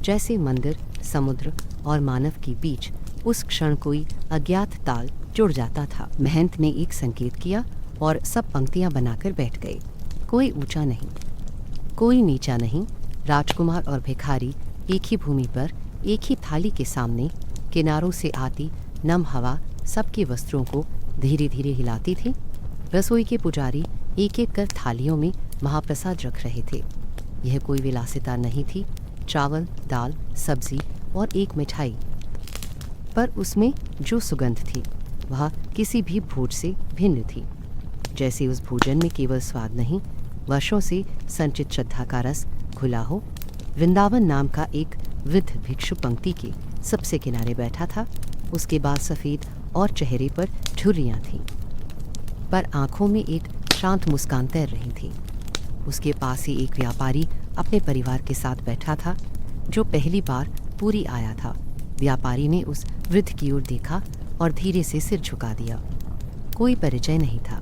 जैसे मंदिर, समुद्र और मानव के बीच उस क्षण कोई अज्ञात ताल जुड़ जाता था। महंत ने एक संकेत किया और सब पंक्तियां बनाकर बैठ गए। कोई ऊंचा नहीं, कोई नीचा नहीं। राजकुमार और भिखारी एक ही भूमि पर, एक ही थाली के सामने। किनारों से आती नम हवा सबके वस्त्रों को धीरे धीरे हिलाती थी। रसोई के पुजारी एक एक कर थालियों में महाप्रसाद रख रहे थे। यह कोई विलासिता नहीं थी, चावल, दाल, सब्जी और एक मिठाई, पर उसमें जो सुगंध थी वह किसी भी भोज से भिन्न थी। जैसे उस भोजन में केवल स्वाद नहीं, वर्षों से संचित श्रद्धा का रस घुला हो। वृंदावन नाम का एक वृद्ध भिक्षु पंक्ति के सबसे किनारे बैठा था। उसके बाल सफ़ेद और चेहरे पर झुर्रियाँ थीं, पर आंखों में एक शांत मुस्कान तैर रही थी। उसके पास ही एक व्यापारी अपने परिवार के साथ बैठा था, जो पहली बार पूरी आया था। व्यापारी ने उस वृद्ध की ओर देखा और धीरे से सिर झुका दिया। कोई परिचय नहीं था,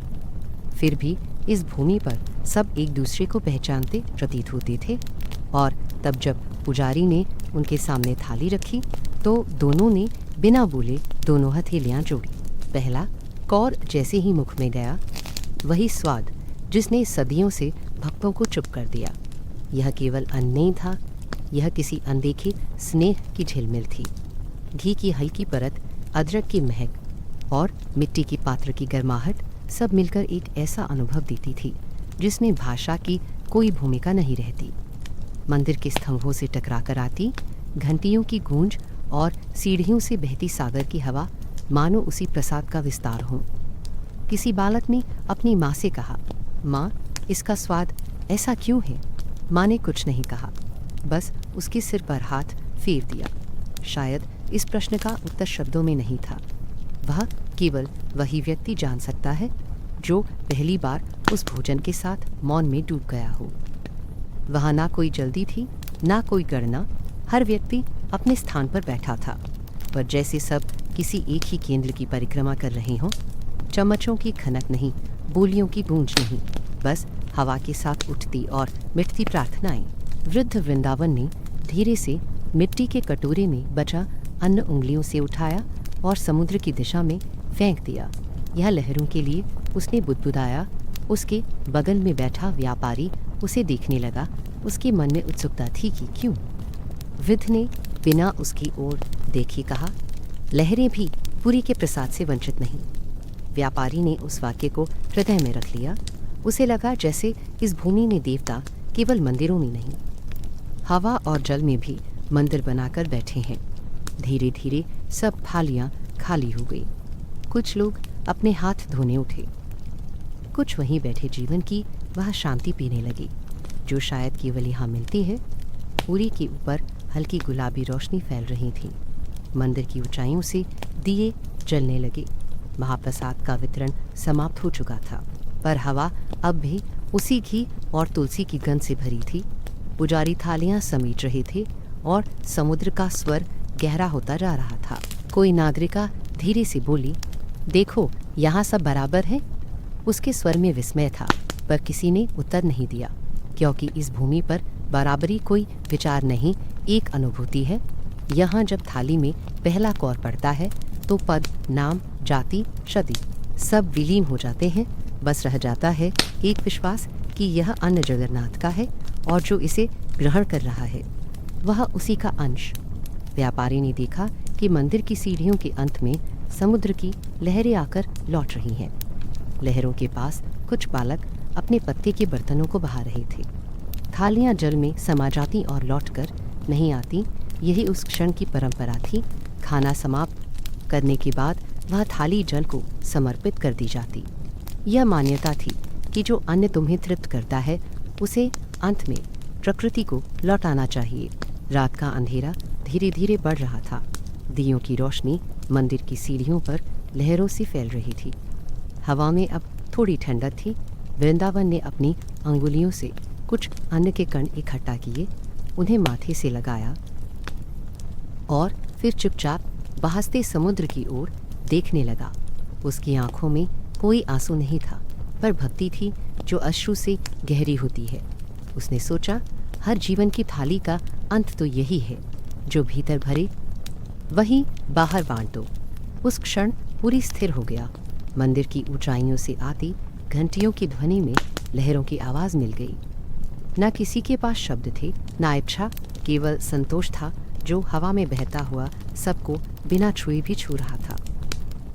फिर भी इस भूमि पर सब एक दूसरे को पहचानते प्रतीत होते थे। और तब जब पुजारी ने उनके सामने थाली रखी तो दोनों ने बिना बोले दोनों हथेलियां जोड़ी। पहला कौर जैसे ही मुख में गया, वही स्वाद जिसने सदियों से भक्तों को चुप कर दिया। यह केवल अन्न नहीं था, यह किसी अनदेखे स्नेह की झिलमिल थी। घी की हल्की परत, अदरक की महक और मिट्टी की पात्र की गर्माहट सब मिलकर एक ऐसा अनुभव देती थी जिसमें भाषा की कोई भूमिका नहीं रहती। मंदिर के स्तंभों से टकरा कर आती घंटियों की गूंज और सीढ़ियों से बहती सागर की हवा मानो उसी प्रसाद का विस्तार हो। किसी बालक ने अपनी माँ से कहा, माँ, इसका स्वाद ऐसा क्यों है? माँ ने कुछ नहीं कहा, बस उसके सिर पर हाथ फेर दिया। शायद इस प्रश्न का उत्तर शब्दों में नहीं था। वह केवल वही व्यक्ति जान सकता है जो पहली बार उस भोजन के साथ मौन में डूब गया हो। वहाँ ना कोई जल्दी थी, ना कोई गणना। हर व्यक्ति अपने स्थान पर बैठा था, पर जैसे सब किसी एक ही केंद्र की परिक्रमा कर रहे हों। चम्मचों की खनक नहीं, बोलियों की गूंज नहीं, बस हवा के साथ उठती और मिटती प्रार्थनाएं। वृद्ध वृंदावन ने धीरे से मिट्टी के कटोरे में बचा अन्न उंगलियों से उठाया और समुद्र की दिशा में फेंक दिया। यह लहरों के लिए उसने बुदबुदाया। उसके बगल में बैठा व्यापारी उसे देखने लगा। उसके मन में उत्सुकता थी कि क्यों। वृद्ध ने बिना उसकी ओर देखे कहा, लहरें भी पूरी के प्रसाद से वंचित नहीं। व्यापारी ने उस वाक्य को हृदय में रख लिया। उसे लगा जैसे इस भूमि में देवता केवल मंदिरों में नहीं, हवा और जल में भी मंदिर बनाकर बैठे हैं। धीरे धीरे सब थालियाँ खाली हो गई। कुछ लोग अपने हाथ धोने उठे, कुछ वहीं बैठे जीवन की वह शांति पीने लगी जो शायद केवल यहाँ मिलती है। पूरी के ऊपर हल्की गुलाबी रोशनी फैल रही थी। मंदिर की ऊंचाइयों से दिए जलने लगे। महाप्रसाद का वितरण समाप्त हो चुका था, पर हवा अब भी उसी घी और तुलसी की गंध से भरी थी। पुजारी थालियां समेट रहे थे और समुद्र का स्वर गहरा होता जा रहा था। कोई नागरिका धीरे से बोली, देखो, यहाँ सब बराबर है। उसके स्वर में विस्मय था, पर किसी ने उत्तर नहीं दिया, क्योंकि इस भूमि पर बराबरी कोई विचार नहीं, एक अनुभूति है। यहाँ जब थाली में पहला कौर पड़ता है तो पद, नाम, जाति, शती सब विलीन हो जाते हैं। बस रह जाता है एक विश्वास कि यह अन्न जगन्नाथ का है और जो इसे ग्रहण कर रहा है वह उसी का अंश। व्यापारी ने देखा कि मंदिर की सीढ़ियों के अंत में समुद्र की लहरें आकर लौट रही हैं। लहरों के पास कुछ बालक अपने पत्ते के बर्तनों को बहा रहे थे। थालियां जल में समा जाती और लौटकर नहीं आती, यही उस क्षण की परंपरा थी। खाना समाप्त करने के बाद वह थाली जल को समर्पित कर दी जाती। यह मान्यता थी कि जो अन्न तुम्हें तृप्त करता है उसे अंत में प्रकृति को लौटाना चाहिए। रात का अंधेरा धीरे धीरे बढ़ रहा था। दियों की रोशनी मंदिर की सीढ़ियों पर लहरों से फैल रही थी। हवा में अब थोड़ी ठंडक थी। वृंदावन ने अपनी अंगुलियों से कुछ अन्न के कण इकट्ठा किए, उन्हें माथे से लगाया और फिर चुपचाप बहसते समुद्र की ओर देखने लगा। उसकी आंखों में कोई आंसू नहीं था, पर भक्ति थी जो अश्रु से गहरी होती है। उसने सोचा, हर जीवन की थाली का अंत तो यही है, जो भीतर भरे वही बाहर बांट दो। उस क्षण पूरी स्थिर हो गया। मंदिर की ऊंचाइयों से आती घंटियों की ध्वनि में लहरों की आवाज़ मिल गई। न किसी के पास शब्द थे, न इच्छा, केवल संतोष था जो हवा में बहता हुआ सबको बिना छुए भी छू रहा था।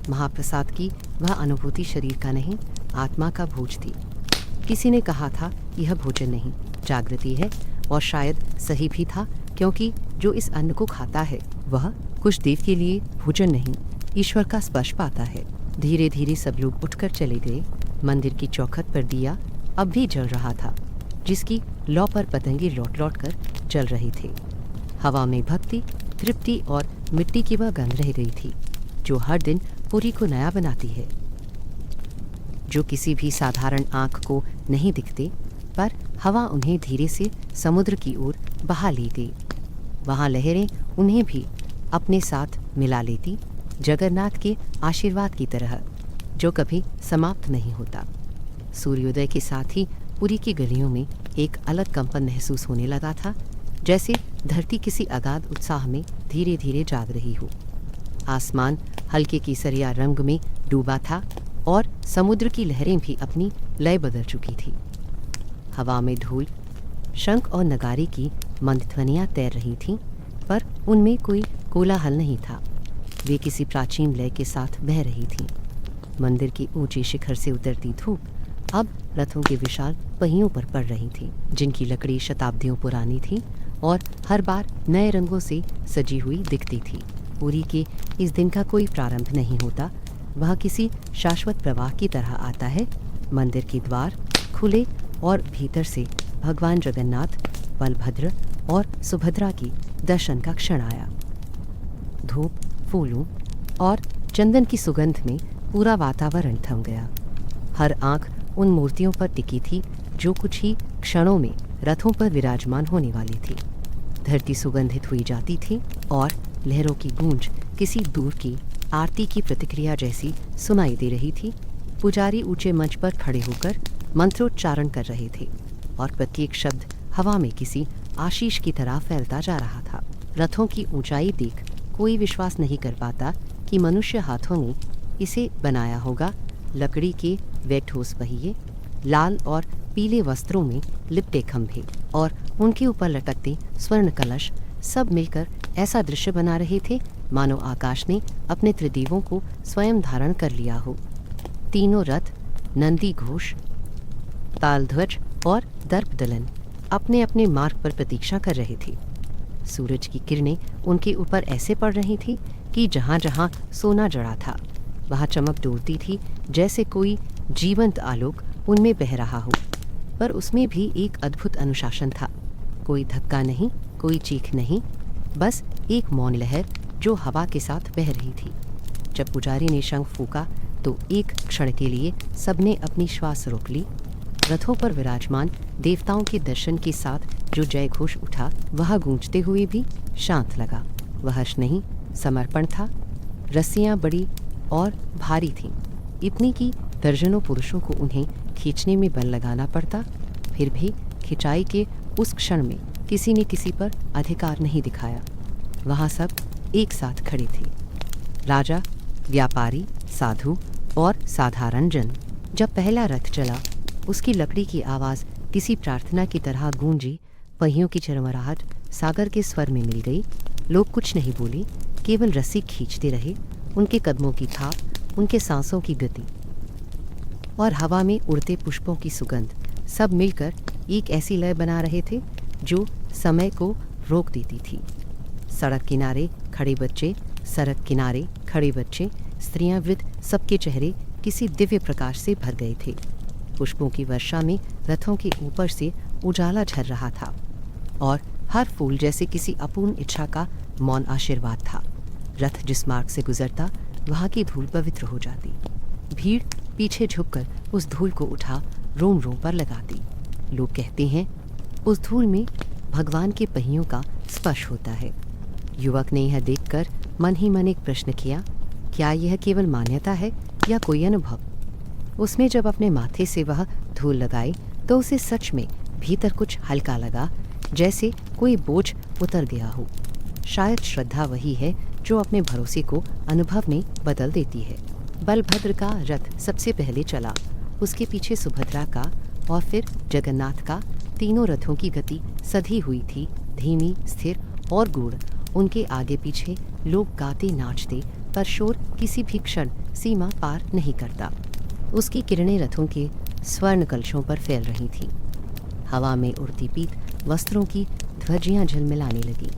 महाप्रसाद की वह अनुभूति शरीर का नहीं, आत्मा का भोज थी। किसी ने कहा था, यह भोजन नहीं, जागृति है, और शायद सही भी था, क्योंकि जो इस अन्न को खाता है वह कुछ देर के लिए भोजन नहीं, ईश्वर का स्पर्श पाता है। धीरे धीरे सब लोग उठकर चले गए। मंदिर की चौखट पर दिया अब भी जल रहा था, जिसकी लौ पर पतंगे लौट लौट कर जल रहे थे। हवा में भक्ति, तृप्ति और मिट्टी की वह गंध रह गई थी जो हर दिन पुरी को नया बनाती है, जो किसी भी साधारण आंख को नहीं दिखते, पर हवा उन्हें धीरे से समुद्र की ओर बहा ले गई। वहाँ लहरें उन्हें भी अपने साथ मिला लेती, जगन्नाथ के आशीर्वाद की तरह, जो कभी समाप्त नहीं होता। सूर्योदय के साथ ही पुरी की गलियों में एक अलग कंपन महसूस होने लगा था, जैसे धरती किसी अगाध उत्साह में धीरे धीरे जाग रही हो। आसमान हल्के केसरिया रंग में डूबा था और समुद्र की लहरें भी अपनी लय बदल चुकी थी। हवा में धूल, शंख और नगारे की मंद ध्वनियाँ तैर रही थीं, पर उनमें कोई कोलाहल नहीं था। वे किसी प्राचीन लय के साथ बह रही थीं। मंदिर की ऊंचे शिखर से उतरती धूप अब रथों के विशाल पहियों पर पड़ रही थी, जिनकी लकड़ी शताब्दियों पुरानी थी और हर बार नए रंगों से सजी हुई दिखती थी। पुरी के इस दिन का कोई प्रारंभ नहीं होता, वह किसी शाश्वत प्रवाह की तरह आता है। मंदिर के द्वार खुले और भीतर से भगवान जगन्नाथ, बलभद्र और सुभद्रा की दर्शन का क्षण आया। धूप, फूलों और चंदन की सुगंध में पूरा वातावरण थम गया। हर आंख उन मूर्तियों पर टिकी थी जो कुछ ही क्षणों में रथों पर विराजमान होने वाली थी। धरती सुगंधित हुई जाती थी और लहरों की गूंज किसी दूर की आरती की प्रतिक्रिया जैसी सुनाई दे रही थी। पुजारी ऊंचे मंच पर खड़े होकर मंत्रोच्चारण कर रहे थे और प्रत्येक शब्द हवा में किसी आशीष की तरह फैलता जा रहा था। रथों की ऊंचाई देख कोई विश्वास नहीं कर पाता कि मनुष्य हाथों ने इसे बनाया होगा। लकड़ी के वे ठोस पहिए, लाल और पीले वस्त्रों में लिपटे खंभे और उनके ऊपर लटकते स्वर्ण कलश सब मिलकर ऐसा दृश्य बना रहे थे मानो आकाश ने अपने त्रिदेवों को स्वयं धारण कर लिया हो। तीनों रथ, नंदी घोष, तालध्वज और दर्पदलन अपने अपने मार्ग पर प्रतीक्षा कर रहे थे। सूरज की किरणें उनके ऊपर ऐसे पड़ रही थी कि जहाँ जहाँ सोना जड़ा था वहाँ चमक डोलती थी, जैसे कोई जीवंत आलोक उनमें बह रहा हो। पर उसमें भी एक अद्भुत अनुशासन था। कोई धक्का नहीं, कोई चीख नहीं, बस एक मौन लहर जो हवा के साथ बह रही थी। जब पुजारी ने शंख फूंका तो एक क्षण के लिए सबने अपनी श्वास रोक ली। रथों पर विराजमान देवताओं के दर्शन के साथ जो जय घोष उठा वह गूंजते हुए भी शांत लगा। वह हर्ष नहीं, समर्पण था। रस्सियाँ बड़ी और भारी थीं, इतनी कि दर्जनों पुरुषों को उन्हें खींचने में बल लगाना पड़ता। फिर भी खिंचाई के उस क्षण में किसी ने किसी पर अधिकार नहीं दिखाया। वहाँ सब एक साथ खड़े थे, राजा, व्यापारी, साधु और साधारण जन। जब पहला रथ चला, उसकी लकड़ी की आवाज़ किसी प्रार्थना की तरह गूंजी। पहियों की चरमराहट सागर के स्वर में मिल गई। लोग कुछ नहीं बोले, केवल रस्सी खींचते रहे। उनके कदमों की थाप, उनके सांसों की गति और हवा में उड़ते पुष्पों की सुगंध सब मिलकर एक ऐसी लय बना रहे थे जो समय को रोक देती थी। सड़क किनारे खड़े बच्चे, सड़क किनारे खड़े बच्चे, स्त्रियां, वृद्ध, सबके चेहरे किसी दिव्य प्रकाश से भर गए थे। पुष्पों की वर्षा में रथों के ऊपर से उजाला झर रहा था और हर फूल जैसे किसी अपूर्ण इच्छा का मौन आशीर्वाद था। रथ जिस मार्ग से गुजरता वहाँ की धूल पवित्र हो जाती। भीड़ पीछे झुककर उस धूल को उठा रोम रोम पर लगाती। लोग कहते हैं उस धूल में भगवान के पहियों का स्पर्श होता है। युवक ने यह देखकर मन ही मन एक प्रश्न किया, क्या यह केवल मान्यता है या कोई अनुभव? उसने जब अपने माथे से वह धूल लगाई तो उसे सच में भीतर कुछ हल्का लगा, जैसे कोई बोझ उतर गया हो। शायद श्रद्धा वही है जो अपने भरोसे को अनुभव में बदल देती है। बलभद्र का रथ सबसे पहले चला, उसके पीछे सुभद्रा का और फिर जगन्नाथ का। तीनों रथों की गति सधी हुई थी, धीमी, स्थिर और गूढ़। उनके आगे पीछे लोग गाते नाचते, पर शोर किसी भी क्षण सीमा पार नहीं करता। उसकी किरणें रथों के स्वर्ण कलशों पर फैल रही थीं। हवा में उड़ती पीत वस्त्रों की ध्वजियाँ झलमिलाने लगीं।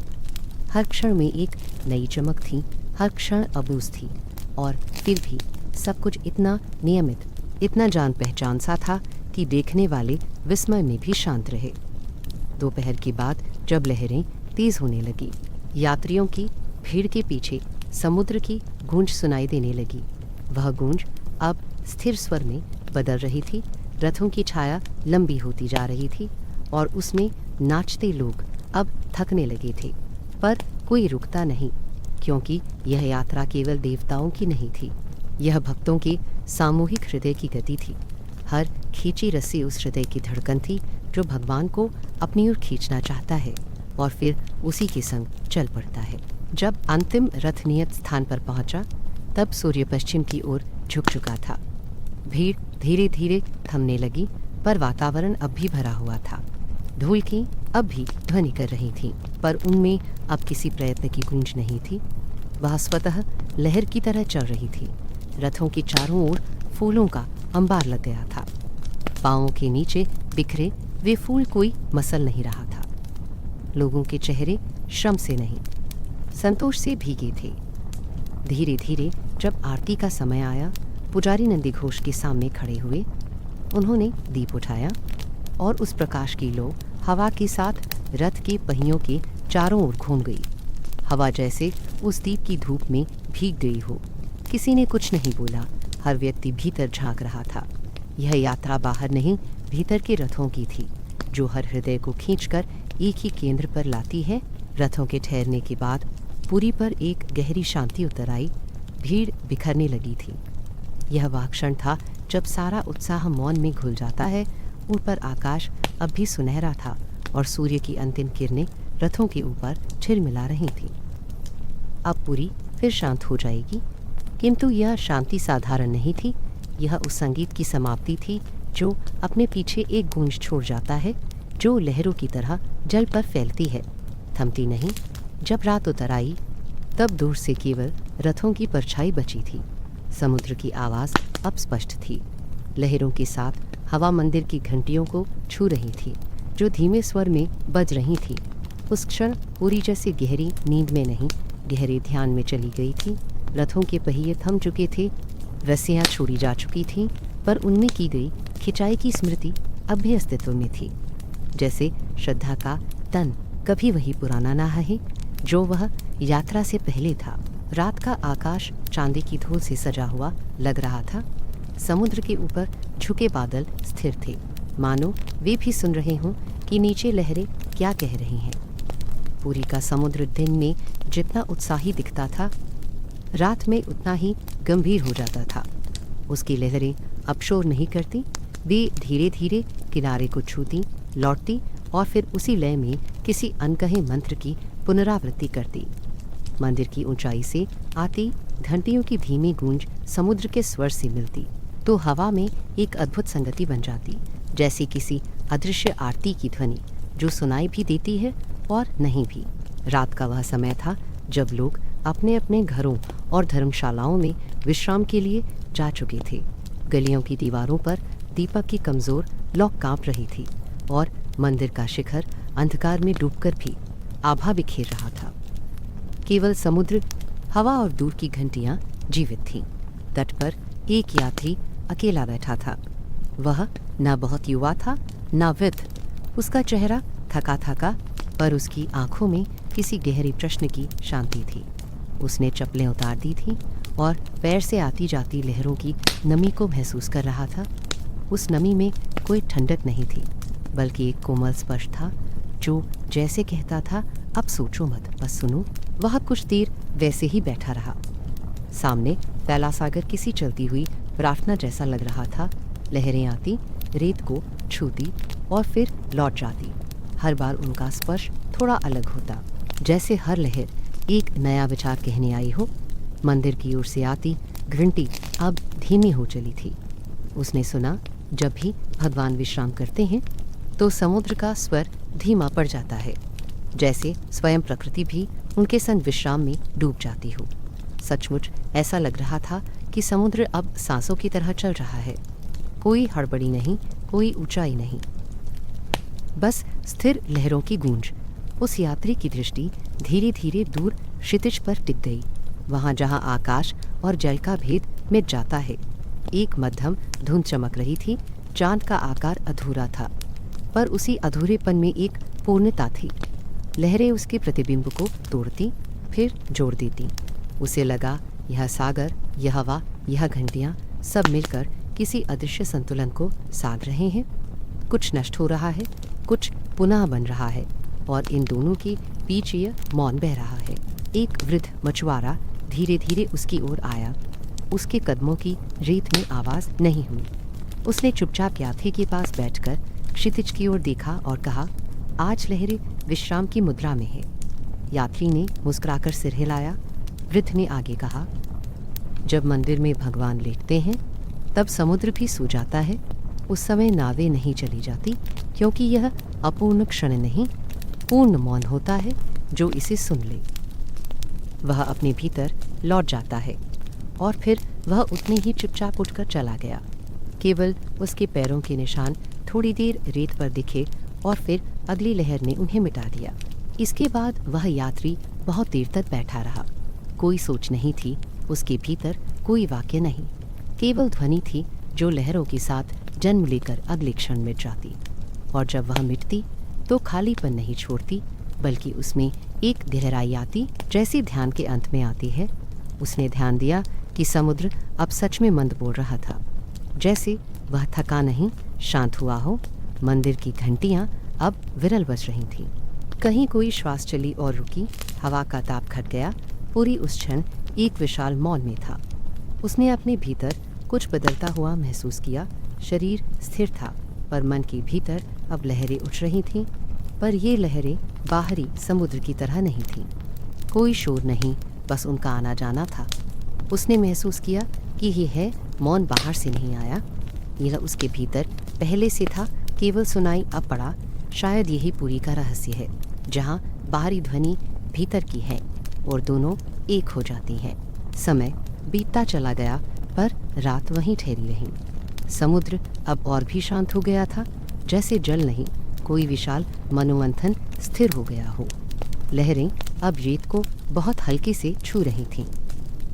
हर क्षण में एक नई चमक थी, हर क्षण अबूझ थी और फिर भी सब कुछ इतना नियमित, इतना जान पहचान सा था कि देखने वाले विस्मय में भी शांत रहे। दोपहर के बाद जब लहरें तेज होने लगी, यात्रियों की भीड़ के पीछे समुद्र की गूंज सुनाई देने लगी। वह गूंज अब स्थिर स्वर में बदल रही थी। रथों की छाया लंबी होती जा रही थी और उसमें नाचते लोग अब थकने लगे थे, पर कोई रुकता नहीं, क्योंकि यह यात्रा केवल देवताओं की नहीं थी। यह भक्तों के सामूहिक हृदय की गति थी। हर खींची रस्सी उस हृदय की धड़कन थी जो भगवान को अपनी ओर खींचना चाहता है और फिर उसी के संग चल पड़ता है। जब अंतिम रथ नियत स्थान पर पहुंचा, तब सूर्य पश्चिम की ओर झुक चुका था। भीड़ धीरे धीरे थमने लगी, पर वातावरण अब भी भरा हुआ था। धूल की अब भी ध्वनि कर रही थी, पर उनमें अब किसी प्रयत्न की गूंज नहीं थी। वह स्वतः लहर की तरह चल रही थी। रथों की चारों ओर फूलों का अंबार लग गया था। पांवों के नीचे बिखरे वे फूल कोई मसल नहीं रहा था। लोगों के चेहरे श्रम से नहीं, संतोष से भीगे थे। धीरे धीरे जब आरती का समय आया, पुजारी नंदीघोष के सामने खड़े हुए। उन्होंने दीप उठाया और उस प्रकाश की लौ हवा के साथ रथ के पहियों के चारों ओर घूम गई। हवा जैसे उस दीप की धूप में भीग गई हो। किसी ने कुछ नहीं बोला। हर व्यक्ति भीतर झांक रहा था। यह यात्रा बाहर नहीं, भीतर के रथों की थी, जो हर हृदय को खींचकर एक ही केंद्र पर लाती है। रथों के ठहरने के बाद पुरी पर एक गहरी शांति उतर आई। भीड़ बिखरने लगी थी। यह वह क्षण था जब सारा उत्साह मौन में घुल जाता है। ऊपर आकाश अब भी सुनहरा था और सूर्य की अंतिम किरणें रथों के ऊपर झिलमिला रही थीं। अब पुरी फिर शांत हो जाएगी, किंतु यह शांति साधारण नहीं थी। यह उस संगीत की समाप्ति थी जो अपने पीछे एक गूंज छोड़ जाता है, जो लहरों की तरह जल पर फैलती है, थमती नहीं। जब रात उतर आई, तब दूर से केवल रथों की परछाई बची थी। समुद्र की आवाज़ अब स्पष्ट थी। लहरों के साथ हवा मंदिर की घंटियों को छू रही थी, जो धीमे स्वर में बज रही थी। उस क्षण पूरी जैसे गहरी नींद में नहीं, गहरे ध्यान में चली गई थी। रथों के पहिए थम चुके थे, रस्सियाँ छोड़ी जा चुकी थीं, पर उनमें की गई खिंचाई की स्मृति अब भी अस्तित्व में थी। जैसे श्रद्धा का तन कभी वही पुराना ना है जो वह यात्रा से पहले था। रात का आकाश चांदी की धूल से सजा हुआ लग रहा था। समुद्र के ऊपर झुके बादल स्थिर थे, मानो वे भी सुन रहे हों कि नीचे लहरें क्या कह रही हैं। पुरी का समुद्र दिन में जितना उत्साही दिखता था, रात में उतना ही गंभीर हो जाता था। उसकी लहरें अब शोर नहीं करती, वे धीरे धीरे किनारे को छूती, लौटती और फिर उसी लय में किसी अनकहे मंत्र की पुनरावृत्ति करती। मंदिर की ऊंचाई से आती घंटियों की धीमी गूंज समुद्र के स्वर से मिलती तो हवा में एक अद्भुत संगति बन जाती, जैसे किसी अदृश्य आरती की ध्वनि जो सुनाई भी देती है और नहीं भी। रात का वह समय था जब लोग अपने अपने घरों और धर्मशालाओं में विश्राम के लिए जा चुके थे। गलियों की दीवारों पर दीपक की कमजोर लौ कांप रही थी और मंदिर का शिखर अंधकार में डूबकर भी आभा बिखेर रहा था। केवल समुद्र, हवा और दूर की घंटियां जीवित थीं। तट पर एक यात्री अकेला बैठा था। वह न बहुत युवा था न वृद्ध। उसका चेहरा थका थका, पर उसकी आंखों में किसी गहरे प्रश्न की शांति थी। उसने चप्पलें उतार दी थीं और पैर से आती जाती लहरों की नमी को महसूस कर रहा था। उस नमी में कोई ठंडक नहीं थी, बल्कि एक कोमल स्पर्श था जो जैसे कहता था, अब सोचो मत, बस सुनो। वह कुछ देर वैसे ही बैठा रहा। सामने फैला सागर किसी चलती हुई प्रार्थना जैसा लग रहा था। लहरें आती, रेत को छूती और फिर लौट जाती। हर बार उनका स्पर्श थोड़ा अलग होता, जैसे हर लहर एक नया विचार कहने आई हो। मंदिर की ओर से आती घंटी अब धीमी हो चली थी। उसने सुना, जब भी भगवान विश्राम करते हैं तो समुद्र का स्वर धीमा पड़ जाता है, जैसे स्वयं प्रकृति भी उनके संग विश्राम में डूब जाती हो। सचमुच ऐसा लग रहा था कि समुद्र अब सांसों की तरह चल रहा है। कोई हड़बड़ी नहीं, कोई ऊंचाई नहीं, बस स्थिर लहरों की गूंज। उस यात्री की दृष्टि धीरे धीरे दूर क्षितिज पर टिक गई। वहाँ जहाँ आकाश और जल का भेद मिट जाता है। एक मध्यम धुंध चमक रही थी। चांद का आकार अधूरा था, पर उसी अधूरेपन में एक पूर्णता थी। लहरें उसके प्रतिबिंब को तोड़ती फिर जोड़ देती। उसे लगा यह सागर, यह हवा, यह घंटियाँ सब मिलकर किसी अदृश्य संतुलन को साध रहे हैं। कुछ नष्ट हो रहा है, कुछ पुनः बन रहा है, और इन दोनों के बीच यह मौन बह रहा है। एक वृद्ध मछुआरा धीरे धीरे उसकी ओर आया। उसके कदमों की रेत में आवाज़ नहीं हुई। उसने चुपचाप यात्री के पास बैठकर क्षितिज की ओर देखा और कहा, आज लहरें विश्राम की मुद्रा में है। यात्री ने मुस्कुराकर सिर हिलाया। वृद्ध ने आगे कहा, जब मंदिर में भगवान लेटते हैं तब समुद्र भी सो जाता है। उस समय नावें नहीं चली जाती, क्योंकि यह अपूर्ण क्षण नहीं, पूर्ण मौन होता है जो इसे सुन ले। वह अपने भीतर लौट जाता है और फिर वह उतने ही चुपचाप उठकर चला गया। केवल उसके पैरों के निशान थोड़ी देर रेत पर दिखे और फिर अगली लहर ने उन्हें मिटा दिया। इसके बाद वह यात्री बहुत देर तक बैठा रहा। कोई सोच नहीं थी, उसके भीतर कोई वाक्य नहीं, केवल ध्वनि थी जो लहरों के साथ जन्म लेकर अगले क्षण मिट जाती। और जब वह मिटती तो खालीपन नहीं छोड़ती, बल्कि उसमें एक गहराई आती, जैसी ध्यान के अंत में आती है। उसने ध्यान दिया कि समुद्र अब सच में मंद बोल रहा था, जैसे वह थका नहीं, शांत हुआ हो। मंदिर की घंटियां अब विरल बज रही थीं। कहीं कोई श्वास चली और रुकी, हवा का ताप घट गया। पूरी उस क्षण एक विशाल मौन में था। उसने अपने भीतर कुछ बदलता हुआ महसूस किया। शरीर स्थिर था, पर मन के भीतर अब लहरें उठ रही थीं। पर ये लहरें बाहरी समुद्र की तरह नहीं थीं। कोई शोर नहीं, बस उनका आना जाना था। उसने महसूस किया कि ये है मौन बाहर से नहीं आया, यह उसके भीतर पहले से था, केवल सुनाई अब पड़ा। शायद यही पूरी का रहस्य है, जहाँ बाहरी ध्वनि भीतर की है और दोनों एक हो जाती हैं। समय बीतता चला गया, पर रात वहीं ठहरी रही। समुद्र अब और भी शांत हो गया था, जैसे जल नहीं, कोई विशाल मनोमंथन स्थिर हो गया हो। लहरें अब रेत को बहुत हल्के से छू रही थीं,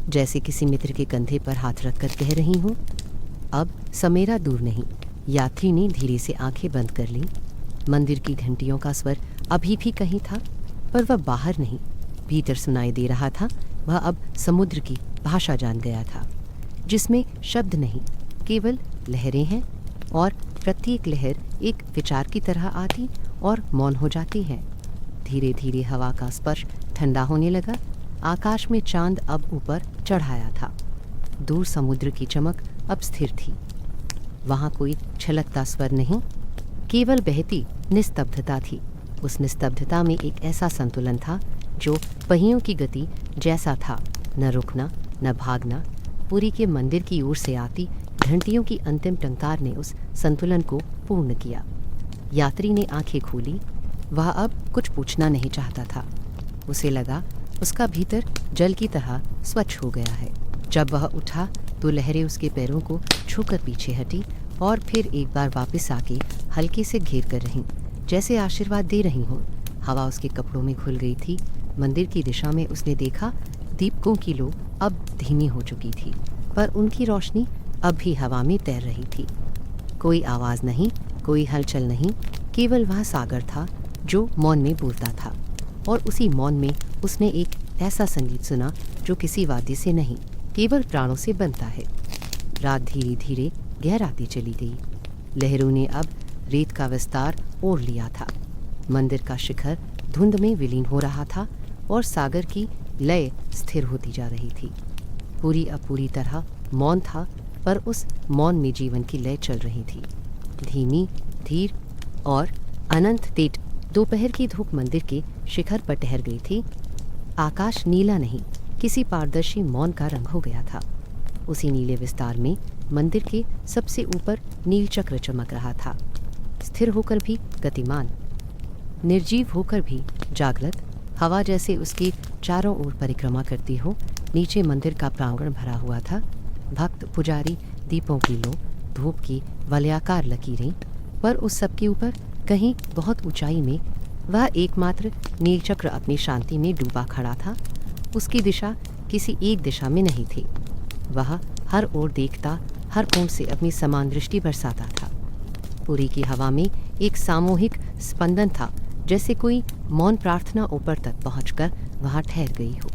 जैसे किसी मित्र के कंधे पर हाथ रखकर कह रही हूँ, अब समेरा दूर नहीं। यात्री ने धीरे से आंखें बंद कर लीं। मंदिर की घंटियों का स्वर अभी भी कहीं था, पर वह बाहर नहीं, भीतर सुनाई दे रहा था। वह अब समुद्र की भाषा जान गया था, जिसमें शब्द नहीं, केवल लहरें हैं, और प्रत्येक लहर एक विचार की तरह आती और मौन हो जाती है। धीरे धीरे हवा का स्पर्श ठंडा होने लगा। आकाश में चांद अब ऊपर चढ़ाया था। दूर समुद्र की चमक अब स्थिर थी। वहाँ कोई छलकता स्वर नहीं, केवल बहती निस्तब्धता थी। उस निस्तब्धता में एक ऐसा संतुलन था जो पहियों की गति जैसा था, न रुकना न भागना। पुरी के मंदिर की ओर से आती घंटियों की अंतिम टंकार ने उस संतुलन को पूर्ण किया। यात्री ने आंखें खोली। वह अब कुछ पूछना नहीं चाहता था। उसे लगा उसका भीतर जल की तरह स्वच्छ हो गया है। जब वह उठा तो लहरें उसके पैरों को छूकर पीछे हटी और फिर एक बार वापस आके हल्के से घेर कर रहीं, जैसे आशीर्वाद दे रही हों। हवा उसके कपड़ों में घुल गई थी। मंदिर की दिशा में उसने देखा, दीपकों की लो अब धीमी हो चुकी थी, पर उनकी रोशनी अब भी हवा में तैर रही थी। कोई आवाज़ नहीं, कोई हलचल नहीं, केवल वह सागर था जो मौन में बोलता था। और उसी मौन में उसने एक ऐसा संगीत सुना जो किसी वाद्य से नहीं, केवल प्राणों से बनता है। रात धीरे धीरे गहराती चली गई। लहरों ने अब रेत का विस्तार ओढ़ लिया था। मंदिर का शिखर धुंध में विलीन हो रहा था और सागर की लय स्थिर होती जा रही थी। पूरी अब पूरी तरह मौन था, पर उस मौन में जीवन की लय चल रही थी, धीमी, धीर और अनंत तेज। दोपहर की धूप मंदिर के शिखर पर ठहर गई थी। आकाश नीला नहीं, किसी पारदर्शी मौन का रंग हो गया था। उसी नीले विस्तार में मंदिर के सबसे ऊपर नील चक्र चमक रहा था, स्थिर होकर भी गतिमान, निर्जीव होकर भी जागृत। हवा जैसे उसके चारों ओर परिक्रमा करती हो। नीचे मंदिर का प्रांगण भरा हुआ था। भक्त, पुजारी, दीपों की लो, धूप की वलयाकार लकीरें, पर उस सब के ऊपर कहीं बहुत ऊंचाई में वह एकमात्र नीलचक्र अपनी शांति में डूबा खड़ा था। उसकी दिशा किसी एक दिशा में नहीं थी। वह हर ओर देखता, हर कोण से अपनी समान दृष्टि बरसाता था। पूरी की हवा में एक सामूहिक स्पंदन था, जैसे कोई मौन प्रार्थना ऊपर तक पहुंचकर वहां ठहर गई हो।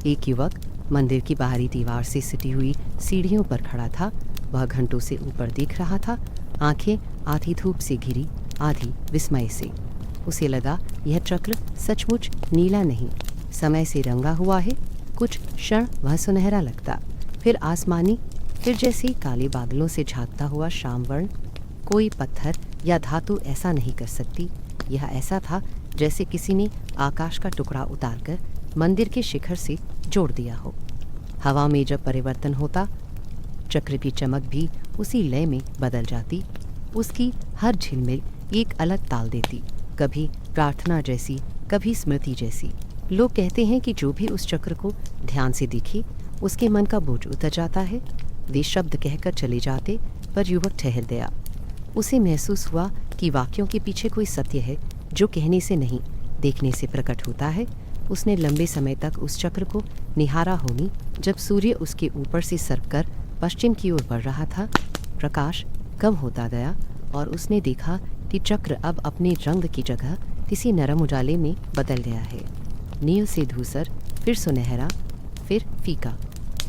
एक युवक मंदिर की बाहरी दीवार से सिटी हुई सीढ़ियों पर खड़ा था। वह घंटों से ऊपर देख रहा था, आंखें आधी धूप से घिरी, आधी विस्मय से। उसे लगा यह चक्र सचमुच नीला नहीं, समय से रंगा हुआ है। कुछ क्षण वह सुनहरा लगता, फिर आसमानी, फिर जैसे काले बादलों से झांकता हुआ शाम वर्ण। कोई पत्थर या धातु ऐसा नहीं कर सकती। यह ऐसा था जैसे किसी ने आकाश का टुकड़ा उतारकर मंदिर के शिखर से जोड़ दिया हो। हवा में जब परिवर्तन होता, चक्र की चमक भी उसी लय में बदल जाती। उसकी हर झिलमिल एक अलग ताल देती, कभी प्रार्थना जैसी, कभी स्मृति जैसी। लोग कहते हैं कि जो भी उस चक्र को ध्यान से देखे, उसके मन का बोझ उतर जाता है। वे शब्द कहकर चले जाते, पर युवक ठहर गया। उसे महसूस हुआ कि वाक्यों के पीछे कोई सत्य है जो कहने से नहीं, देखने से प्रकट होता है। उसने लंबे समय तक उस चक्र को निहारा होनी। जब सूर्य उसके ऊपर से सरककर पश्चिम की ओर बढ़ रहा था, प्रकाश कम होता गया और उसने देखा कि चक्र अब अपने रंग की जगह किसी नरम उजाले में बदल गया है। नील से धूसर, फिर सुनहरा, फिर फीका,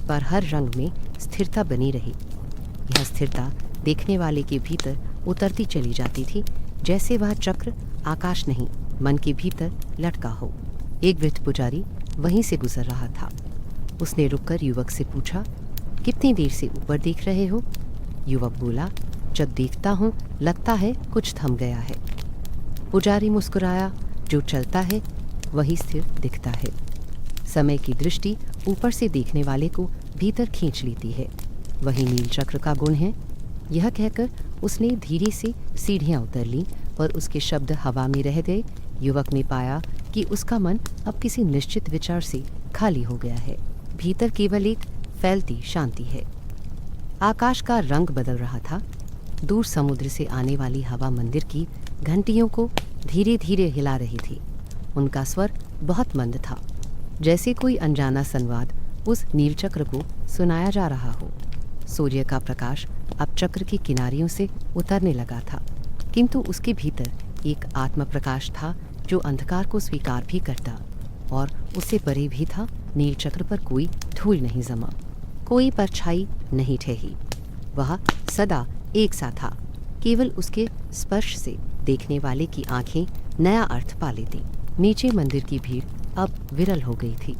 पर हर रंग में स्थिरता बनी रही। यह स्थिरता देखने वाले के भीतर उतरती चली जाती थी, जैसे वह चक्र आकाश नहीं, मन के भीतर लटका हो। एक वृद्ध पुजारी वहीं से गुजर रहा था। उसने रुककर युवक से पूछा, कितनी देर से ऊपर देख रहे हो? युवक बोला, जब देखता हूँ लगता है कुछ थम गया है। पुजारी मुस्कुराया, जो चलता है वही स्थिर दिखता है। समय की दृष्टि ऊपर से देखने वाले को भीतर खींच लेती है। वही नील चक्र का गुण है। यह कहकर उसने धीरे से सीढ़ियां उतर लीं, पर उसके शब्द हवा में रह गए। युवक ने पाया कि उसका मन अब किसी निश्चित विचार से खाली हो गया है। भीतर केवल एक फैलती शांति है। आकाश का रंग बदल रहा था। दूर समुद्र से आने वाली हवा मंदिर की घंटियों को धीरे धीरे हिला रही थी। उनका स्वर बहुत मंद था, जैसे कोई अनजाना संवाद उस नीलचक्र को सुनाया जा रहा हो। सूर्य का प्रकाश अब चक्र की किनारियों से उतरने लगा था, किंतु उसके भीतर एक आत्म प्रकाश था जो अंधकार को स्वीकार भी करता, और उससे परे भी था। नीलचक्र पर कोई धूल नहीं जमा, कोई परछाई नहीं ठहरी। वह सदा एक सा था। केवल उसके स्पर्श से देखने वाले की आंखें नया अर्थ पा लेती। नीचे मंदिर की भीड़ अब विरल हो गई थी।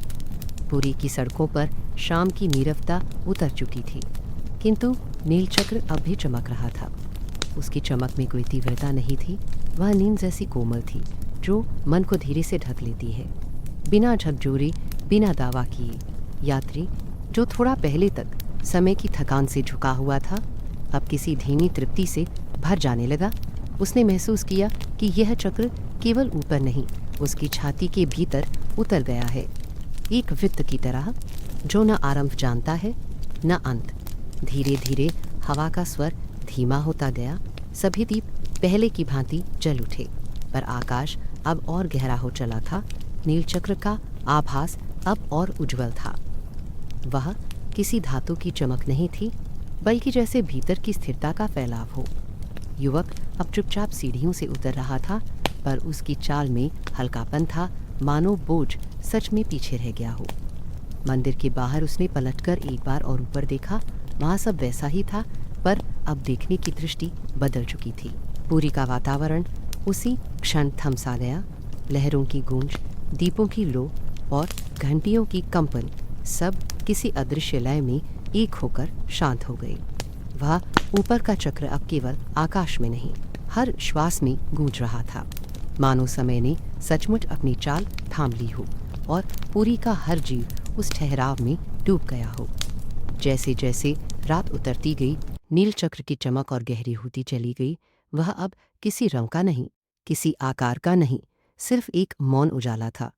पुरी की सड़कों पर शाम की नीरवता उतर चुकी थी, किंतु नीलचक्र अब भी चमक रहा था। उसकी चमक में कोई तीव्रता नहीं थी। वह नींद जैसी कोमल थी, जो मन को धीरे से ढक लेती है, बिना झकझोरे, बिना दावा किए। यात्री जो थोड़ा पहले तक समय की थकान से झुका हुआ था, अब किसी धीमी तृप्ति से भर जाने लगा। उसने महसूस किया कि यह चक्र केवल ऊपर नहीं, उसकी छाती के भीतर उतर गया है, एक वृत्त की तरह, जो न आरंभ जानता है न अंत। धीरे धीरे हवा का स्वर धीमा होता गया। सभी दीप पहले की भांति जल उठे, पर आकाश अब और गहरा हो चला था। नीलचक्र का आभास अब और उज्जवल था। वह किसी धातु की चमक नहीं थी, बल्कि जैसे भीतर की स्थिरता का फैलाव हो। युवक अब चुपचाप सीढ़ियों से उतर रहा था, पर उसकी चाल में हल्कापन था, मानो बोझ सच में पीछे रह गया हो। मंदिर के बाहर उसने पलटकर एक बार और ऊपर देखा। वहाँ सब वैसा ही था, पर अब देखने की दृष्टि बदल चुकी थी। पूरी का वातावरण उसी क्षण थम सा गया। लहरों की गूंज, दीपों की लो और घंटियों की कंपन सब किसी अदृश्य लय में एक होकर शांत हो गए। वह ऊपर का चक्र अब केवल आकाश में नहीं, हर श्वास में गूंज रहा था, मानो समय ने सचमुच अपनी चाल थाम ली हो और पूरी का हर जीव उस ठहराव में डूब गया हो। जैसे जैसे रात उतरती गई, नीलचक्र की चमक और गहरी होती चली गई। वह अब किसी रंग का नहीं, किसी आकार का नहीं, सिर्फ एक मौन उजाला था।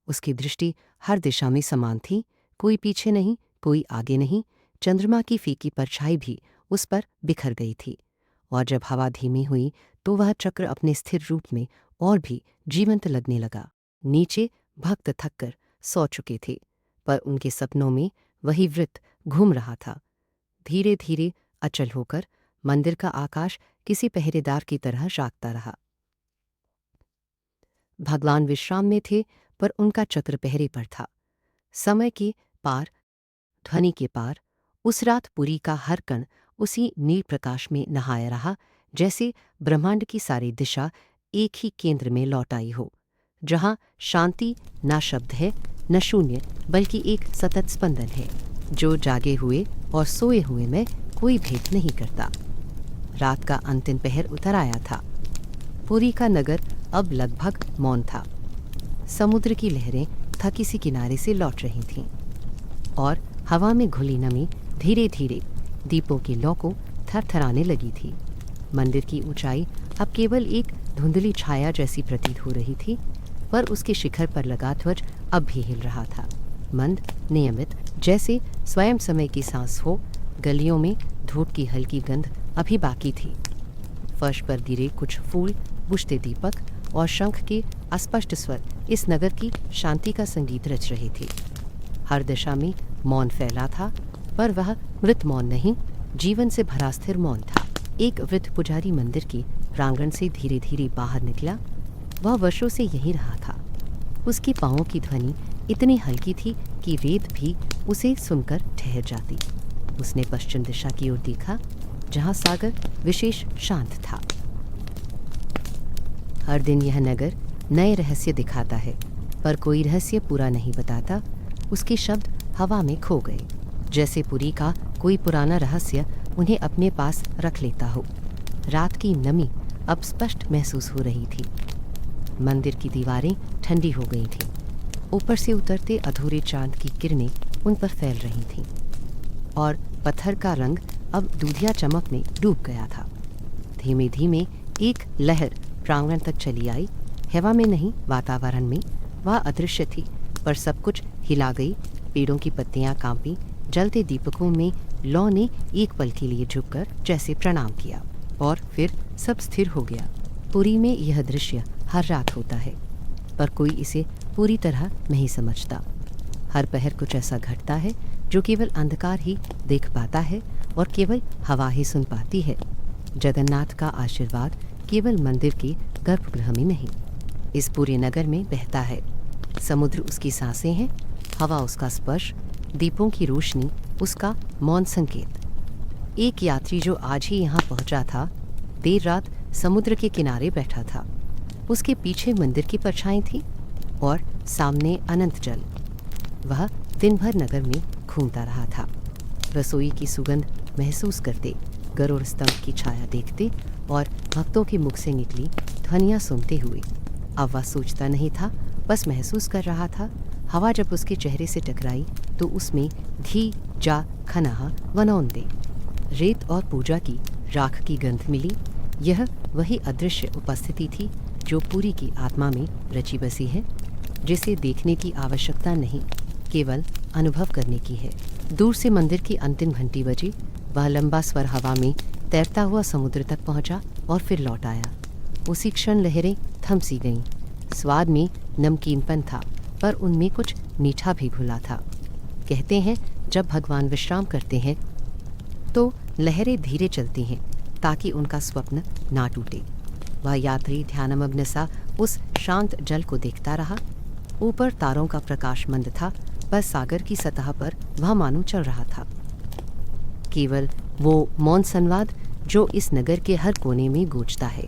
उसकी दृष्टि हर दिशा में समान थी, कोई पीछे नहीं, कोई आगे नहीं। चंद्रमा की फीकी परछाई भी उस पर बिखर गई थी, और जब हवा धीमी हुई तो वह चक्र अपने स्थिर रूप में और भी जीवंत लगने लगा। नीचे भक्त थककर सो चुके थे, पर उनके सपनों में वही वृत्त घूम रहा था, धीरे धीरे अचल होकर। मंदिर का आकाश किसी पहरेदार की तरह जागता रहा। भगवान विश्राम में थे, पर उनका चक्र पहरे पर था। समय के पार, ध्वनि के पार, उस रात पुरी का हर कण उसी नील प्रकाश में नहाया रहा, जैसे ब्रह्मांड की सारी दिशा एक ही केंद्र में लौट आई हो, जहाँ शांति ना शब्द है, न शून्य, बल्कि एक सतत स्पंदन है, जो जागे हुए और सोए हुए में कोई भेद नहीं करता। रात का अंतिम पहर उतर आया था। पुरी का नगर अब लगभग मौन था। समुद्र की लहरें थकी सी किनारे से लौट रही थीं, और हवा में घुली नमी धीरे धीरे दीपों की लौ को थरथराने लगी थी। मंदिर की ऊंचाई अब केवल एक धुंधली छाया जैसी प्रतीत हो रही थी, पर उसके शिखर पर लगा ध्वज अब भी हिल रहा था, मंद, नियमित, जैसे स्वयं समय की सांस हो। गलियों में धूप की हल्की गंध अभी बाकी थी। फर्श पर गिरे कुछ फूल, बुझते दीपक और शंख के अस्पष्ट स्वर इस नगर की शांति का संगीत रच रहे थे। हर दिशा में मौन फैला था, पर वह मृत मौन नहीं, जीवन से भरा स्थिर मौन था। एक वृद्ध पुजारी मंदिर के प्रांगण से धीरे धीरे बाहर निकला। वह वर्षों से यहीं रहा था। उसकी पाँवों की ध्वनि इतनी हल्की थी कि वेद भी उसे सुनकर ठहर जाती। उसने पश्चिम दिशा की ओर देखा, जहाँ सागर विशेष शांत था। हर दिन यह नगर नए रहस्य दिखाता है, पर कोई रहस्य पूरा नहीं बताता। उसके शब्द हवा में खो गए, जैसे पुरी का कोई पुराना रहस्य उन्हें अपने पास रख लेता हो। रात की नमी अब स्पष्ट महसूस हो रही थी। मंदिर की दीवारें ठंडी हो गई थीं। ऊपर से उतरते अधूरे चांद की किरणें उन पर फैल रही थीं, और पत्थर का रंग अब दूधिया चमक में डूब गया था। धीमे धीमे एक लहर प्रांगण तक चली आई। हवा में नहीं, वातावरण में। वह अदृश्य थी, पर सब कुछ हिला गई। पेड़ों की पत्तियां कांपी। जलते दीपकों में लौ ने एक पल के लिए झुककर जैसे प्रणाम किया, और फिर सब स्थिर हो गया। पुरी में यह दृश्य हर रात होता है, पर कोई इसे पूरी तरह नहीं समझता। हर पहर कुछ ऐसा घटता है जो केवल अंधकार ही देख पाता है और केवल हवा ही सुन पाती है। जगन्नाथ का आशीर्वाद केवल मंदिर के गर्भगृह में नहीं, इस पूरे नगर में बहता है। समुद्र उसकी सांसें हैं, हवा उसका स्पर्श, दीपों की रोशनी उसका मौन संकेत। एक यात्री जो आज ही यहाँ पहुँचा था, देर रात समुद्र के किनारे बैठा था। उसके पीछे मंदिर की परछाई थी और सामने अनंत जल। वह दिन भर नगर में घूमता रहा था, रसोई की सुगंध महसूस करते, गरुड़ स्तंभ की छाया देखते और भक्तों के मुख से निकली ध्वनियाँ सुनते हुए। अब वह सोचता नहीं था, बस महसूस कर रहा था। हवा जब उसके चेहरे से टकराई तो उसमें धी जा खनहा वनौंदे, रेत और पूजा की राख की गंध मिली। यह वही अदृश्य उपस्थिति थी जो पूरी की आत्मा में रची बसी है, जिसे देखने की आवश्यकता नहीं, केवल अनुभव करने की है। दूर से मंदिर की अंतिम घंटी बजी। वह लंबा स्वर हवा में तैरता हुआ समुद्र तक पहुंचा और फिर लौट आया। उसी क्षण लहरें थम सी गईं। स्वाद में नमकीनपन था, पर उनमें कुछ मीठा भी घुला था। कहते हैं जब भगवान विश्राम करते हैं तो लहरें धीरे चलती हैं ताकि उनका स्वप्न ना टूटे। वह यात्री ध्यानमग्न सा उस शांत जल को देखता रहा। ऊपर तारों का प्रकाश मंद था, बस सागर की सतह पर वह मानो चल रहा था। केवल वो मौन संवाद जो इस नगर के हर कोने में गूंजता है।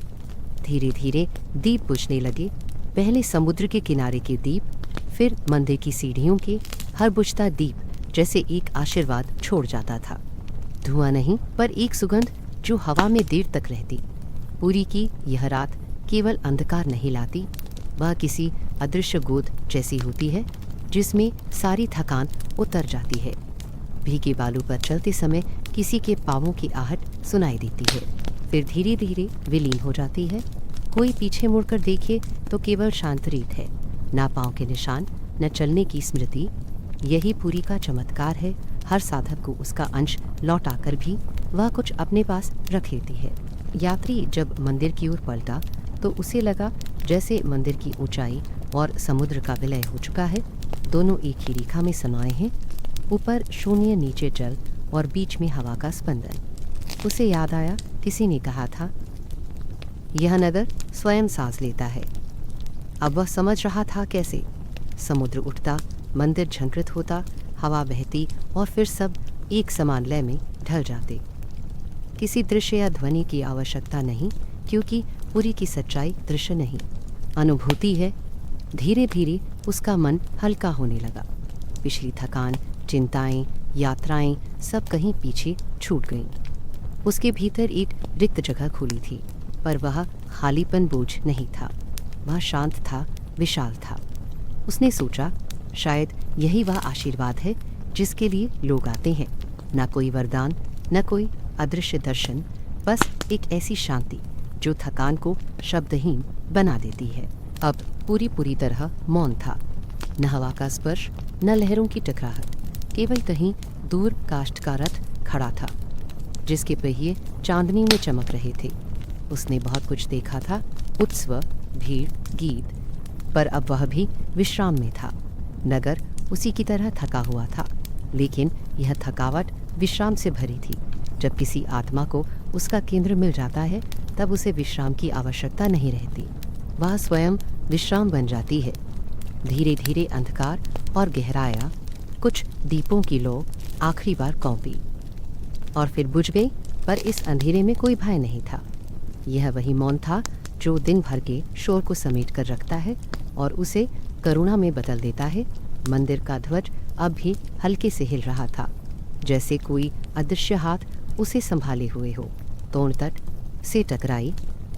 धीरे धीरे दीप बुझने लगे। पहले समुद्र के किनारे के दीप, फिर मंदिर की सीढ़ियों के। हर बुझता दीप जैसे एक आशीर्वाद छोड़ जाता था। धुआं नहीं, पर एक सुगंध जो हवा में देर तक रहती। पूरी की यह रात केवल अंधकार नहीं लाती, वह किसी अदृश्य गोद जैसी होती है जिसमें सारी थकान उतर जाती है। भीगे बालू पर चलते समय किसी के पाँवों की आहट सुनाई देती है, फिर धीरे धीरे विलीन हो जाती है। कोई पीछे मुड़कर देखे तो केवल शांत रेत है, ना पाँव के निशान, न चलने की स्मृति। यही पूरी का चमत्कार है। हर साधक को उसका अंश लौटाकर भी वह कुछ अपने पास रख लेती है। यात्री जब मंदिर की ओर पलटा तो उसे लगा जैसे मंदिर की ऊंचाई और समुद्र का विलय हो चुका है। दोनों एक ही रेखा में समाये हैं, ऊपर शून्य, नीचे जल और बीच में हवा का स्पंदन। उसे याद आया, किसी ने कहा था, यह नगर स्वयं सांस लेता है। अब वह समझ रहा था कैसे। समुद्र उठता, मंदिर झंकृत होता, हवा बहती और फिर सब एक समान लय में ढल जाते। किसी दृश्य या ध्वनि की आवश्यकता नहीं, क्योंकि पूरी की सच्चाई दृश्य नहीं, अनुभूति है। धीरे धीरे उसका मन हल्का होने लगा। पिछली थकान, चिंताएं, यात्राएं सब कहीं पीछे छूट गईं। उसके भीतर एक रिक्त जगह खुली थी, पर वह खालीपन बोझ नहीं था। वह शांत था, विशाल था। उसने सोचा, शायद यही वह आशीर्वाद है जिसके लिए लोग आते हैं। न कोई वरदान, न कोई अदृश्य दर्शन, बस एक ऐसी शांति जो थकान को शब्दहीन बना देती है। अब पूरी तरह मौन था। न हवा का स्पर्श, न लहरों की टकराहट, केवल कहीं दूर काष्ठ का रथ खड़ा था, जिसके पहिए चांदनी में चमक रहे थे। उसने बहुत कुछ देखा था, उत्सव, भीड़, गीत, पर अब वह भी विश्राम में था। नगर उसी की तरह थका हुआ था, लेकिन यह थकावट विश्राम से भरी थी। जब किसी आत्मा को उसका केंद्र मिल जाता है, तब उसे विश्राम की आवश्यकता नहीं रहती। वह स्वयं विश्राम बन जाती है। धीरे धीरे अंधकार और गहराया, कुछ दीपों की लौ आखिरी बार कौंपी और फिर बुझ गई, पर इस अंधेरे में कोई भय नहीं था। यह वही मौन था जो दिन भर के शोर को समेट कर रखता है और उसे करुणा में बदल देता है। मंदिर का ध्वज अब भी हल्के से हिल रहा था, जैसे कोई अदृश्य हाथ उसे संभाले हुए हो। तोड़ तट से टकराई।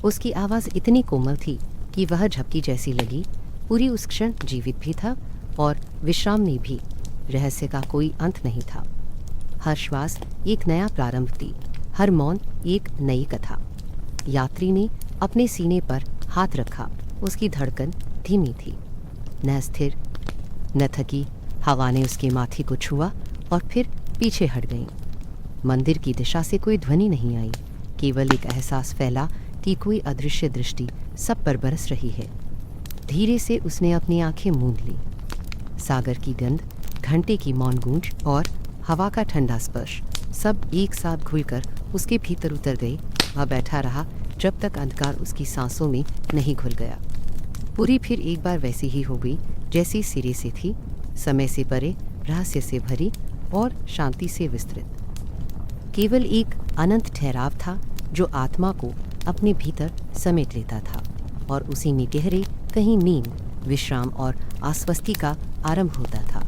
उसकी आवाज़ इतनी कोमल थी कि वह झपकी जैसी लगी। पूरी उस क्षण जीवित भी था और विश्राम में भी। रहस्य का कोई अंत नहीं था। हर श्वास एक नया प्रारंभ थी, हर मौन एक नई कथा। यात्री ने अपने सीने पर हाथ रखा। उसकी धड़कन धीमी थी, न स्थिर न थकी। हवा ने उसके माथे को छुआ और फिर पीछे हट गई। मंदिर की दिशा से कोई ध्वनि नहीं आई, केवल एक एहसास फैला कि कोई अदृश्य दृष्टि सब पर बरस रही है। धीरे से उसने अपनी आंखें मूंद ली। सागर की गंध, घंटे की मौन गूंज और हवा का ठंडा स्पर्श सब एक साथ घुलकर उसके भीतर उतर गए। वह बैठा रहा जब तक अंधकार उसकी सांसों में नहीं घुल गया। पूरी फिर एक बार वैसी ही हो गई जैसी सिरे से थी, समय से परे, रहस्य से भरी और शांति से विस्तृत। केवल एक अनंत ठहराव था जो आत्मा को अपने भीतर समेट लेता था, और उसी में गहरे कहीं नींद, विश्राम और आश्वस्ति का आरंभ होता था।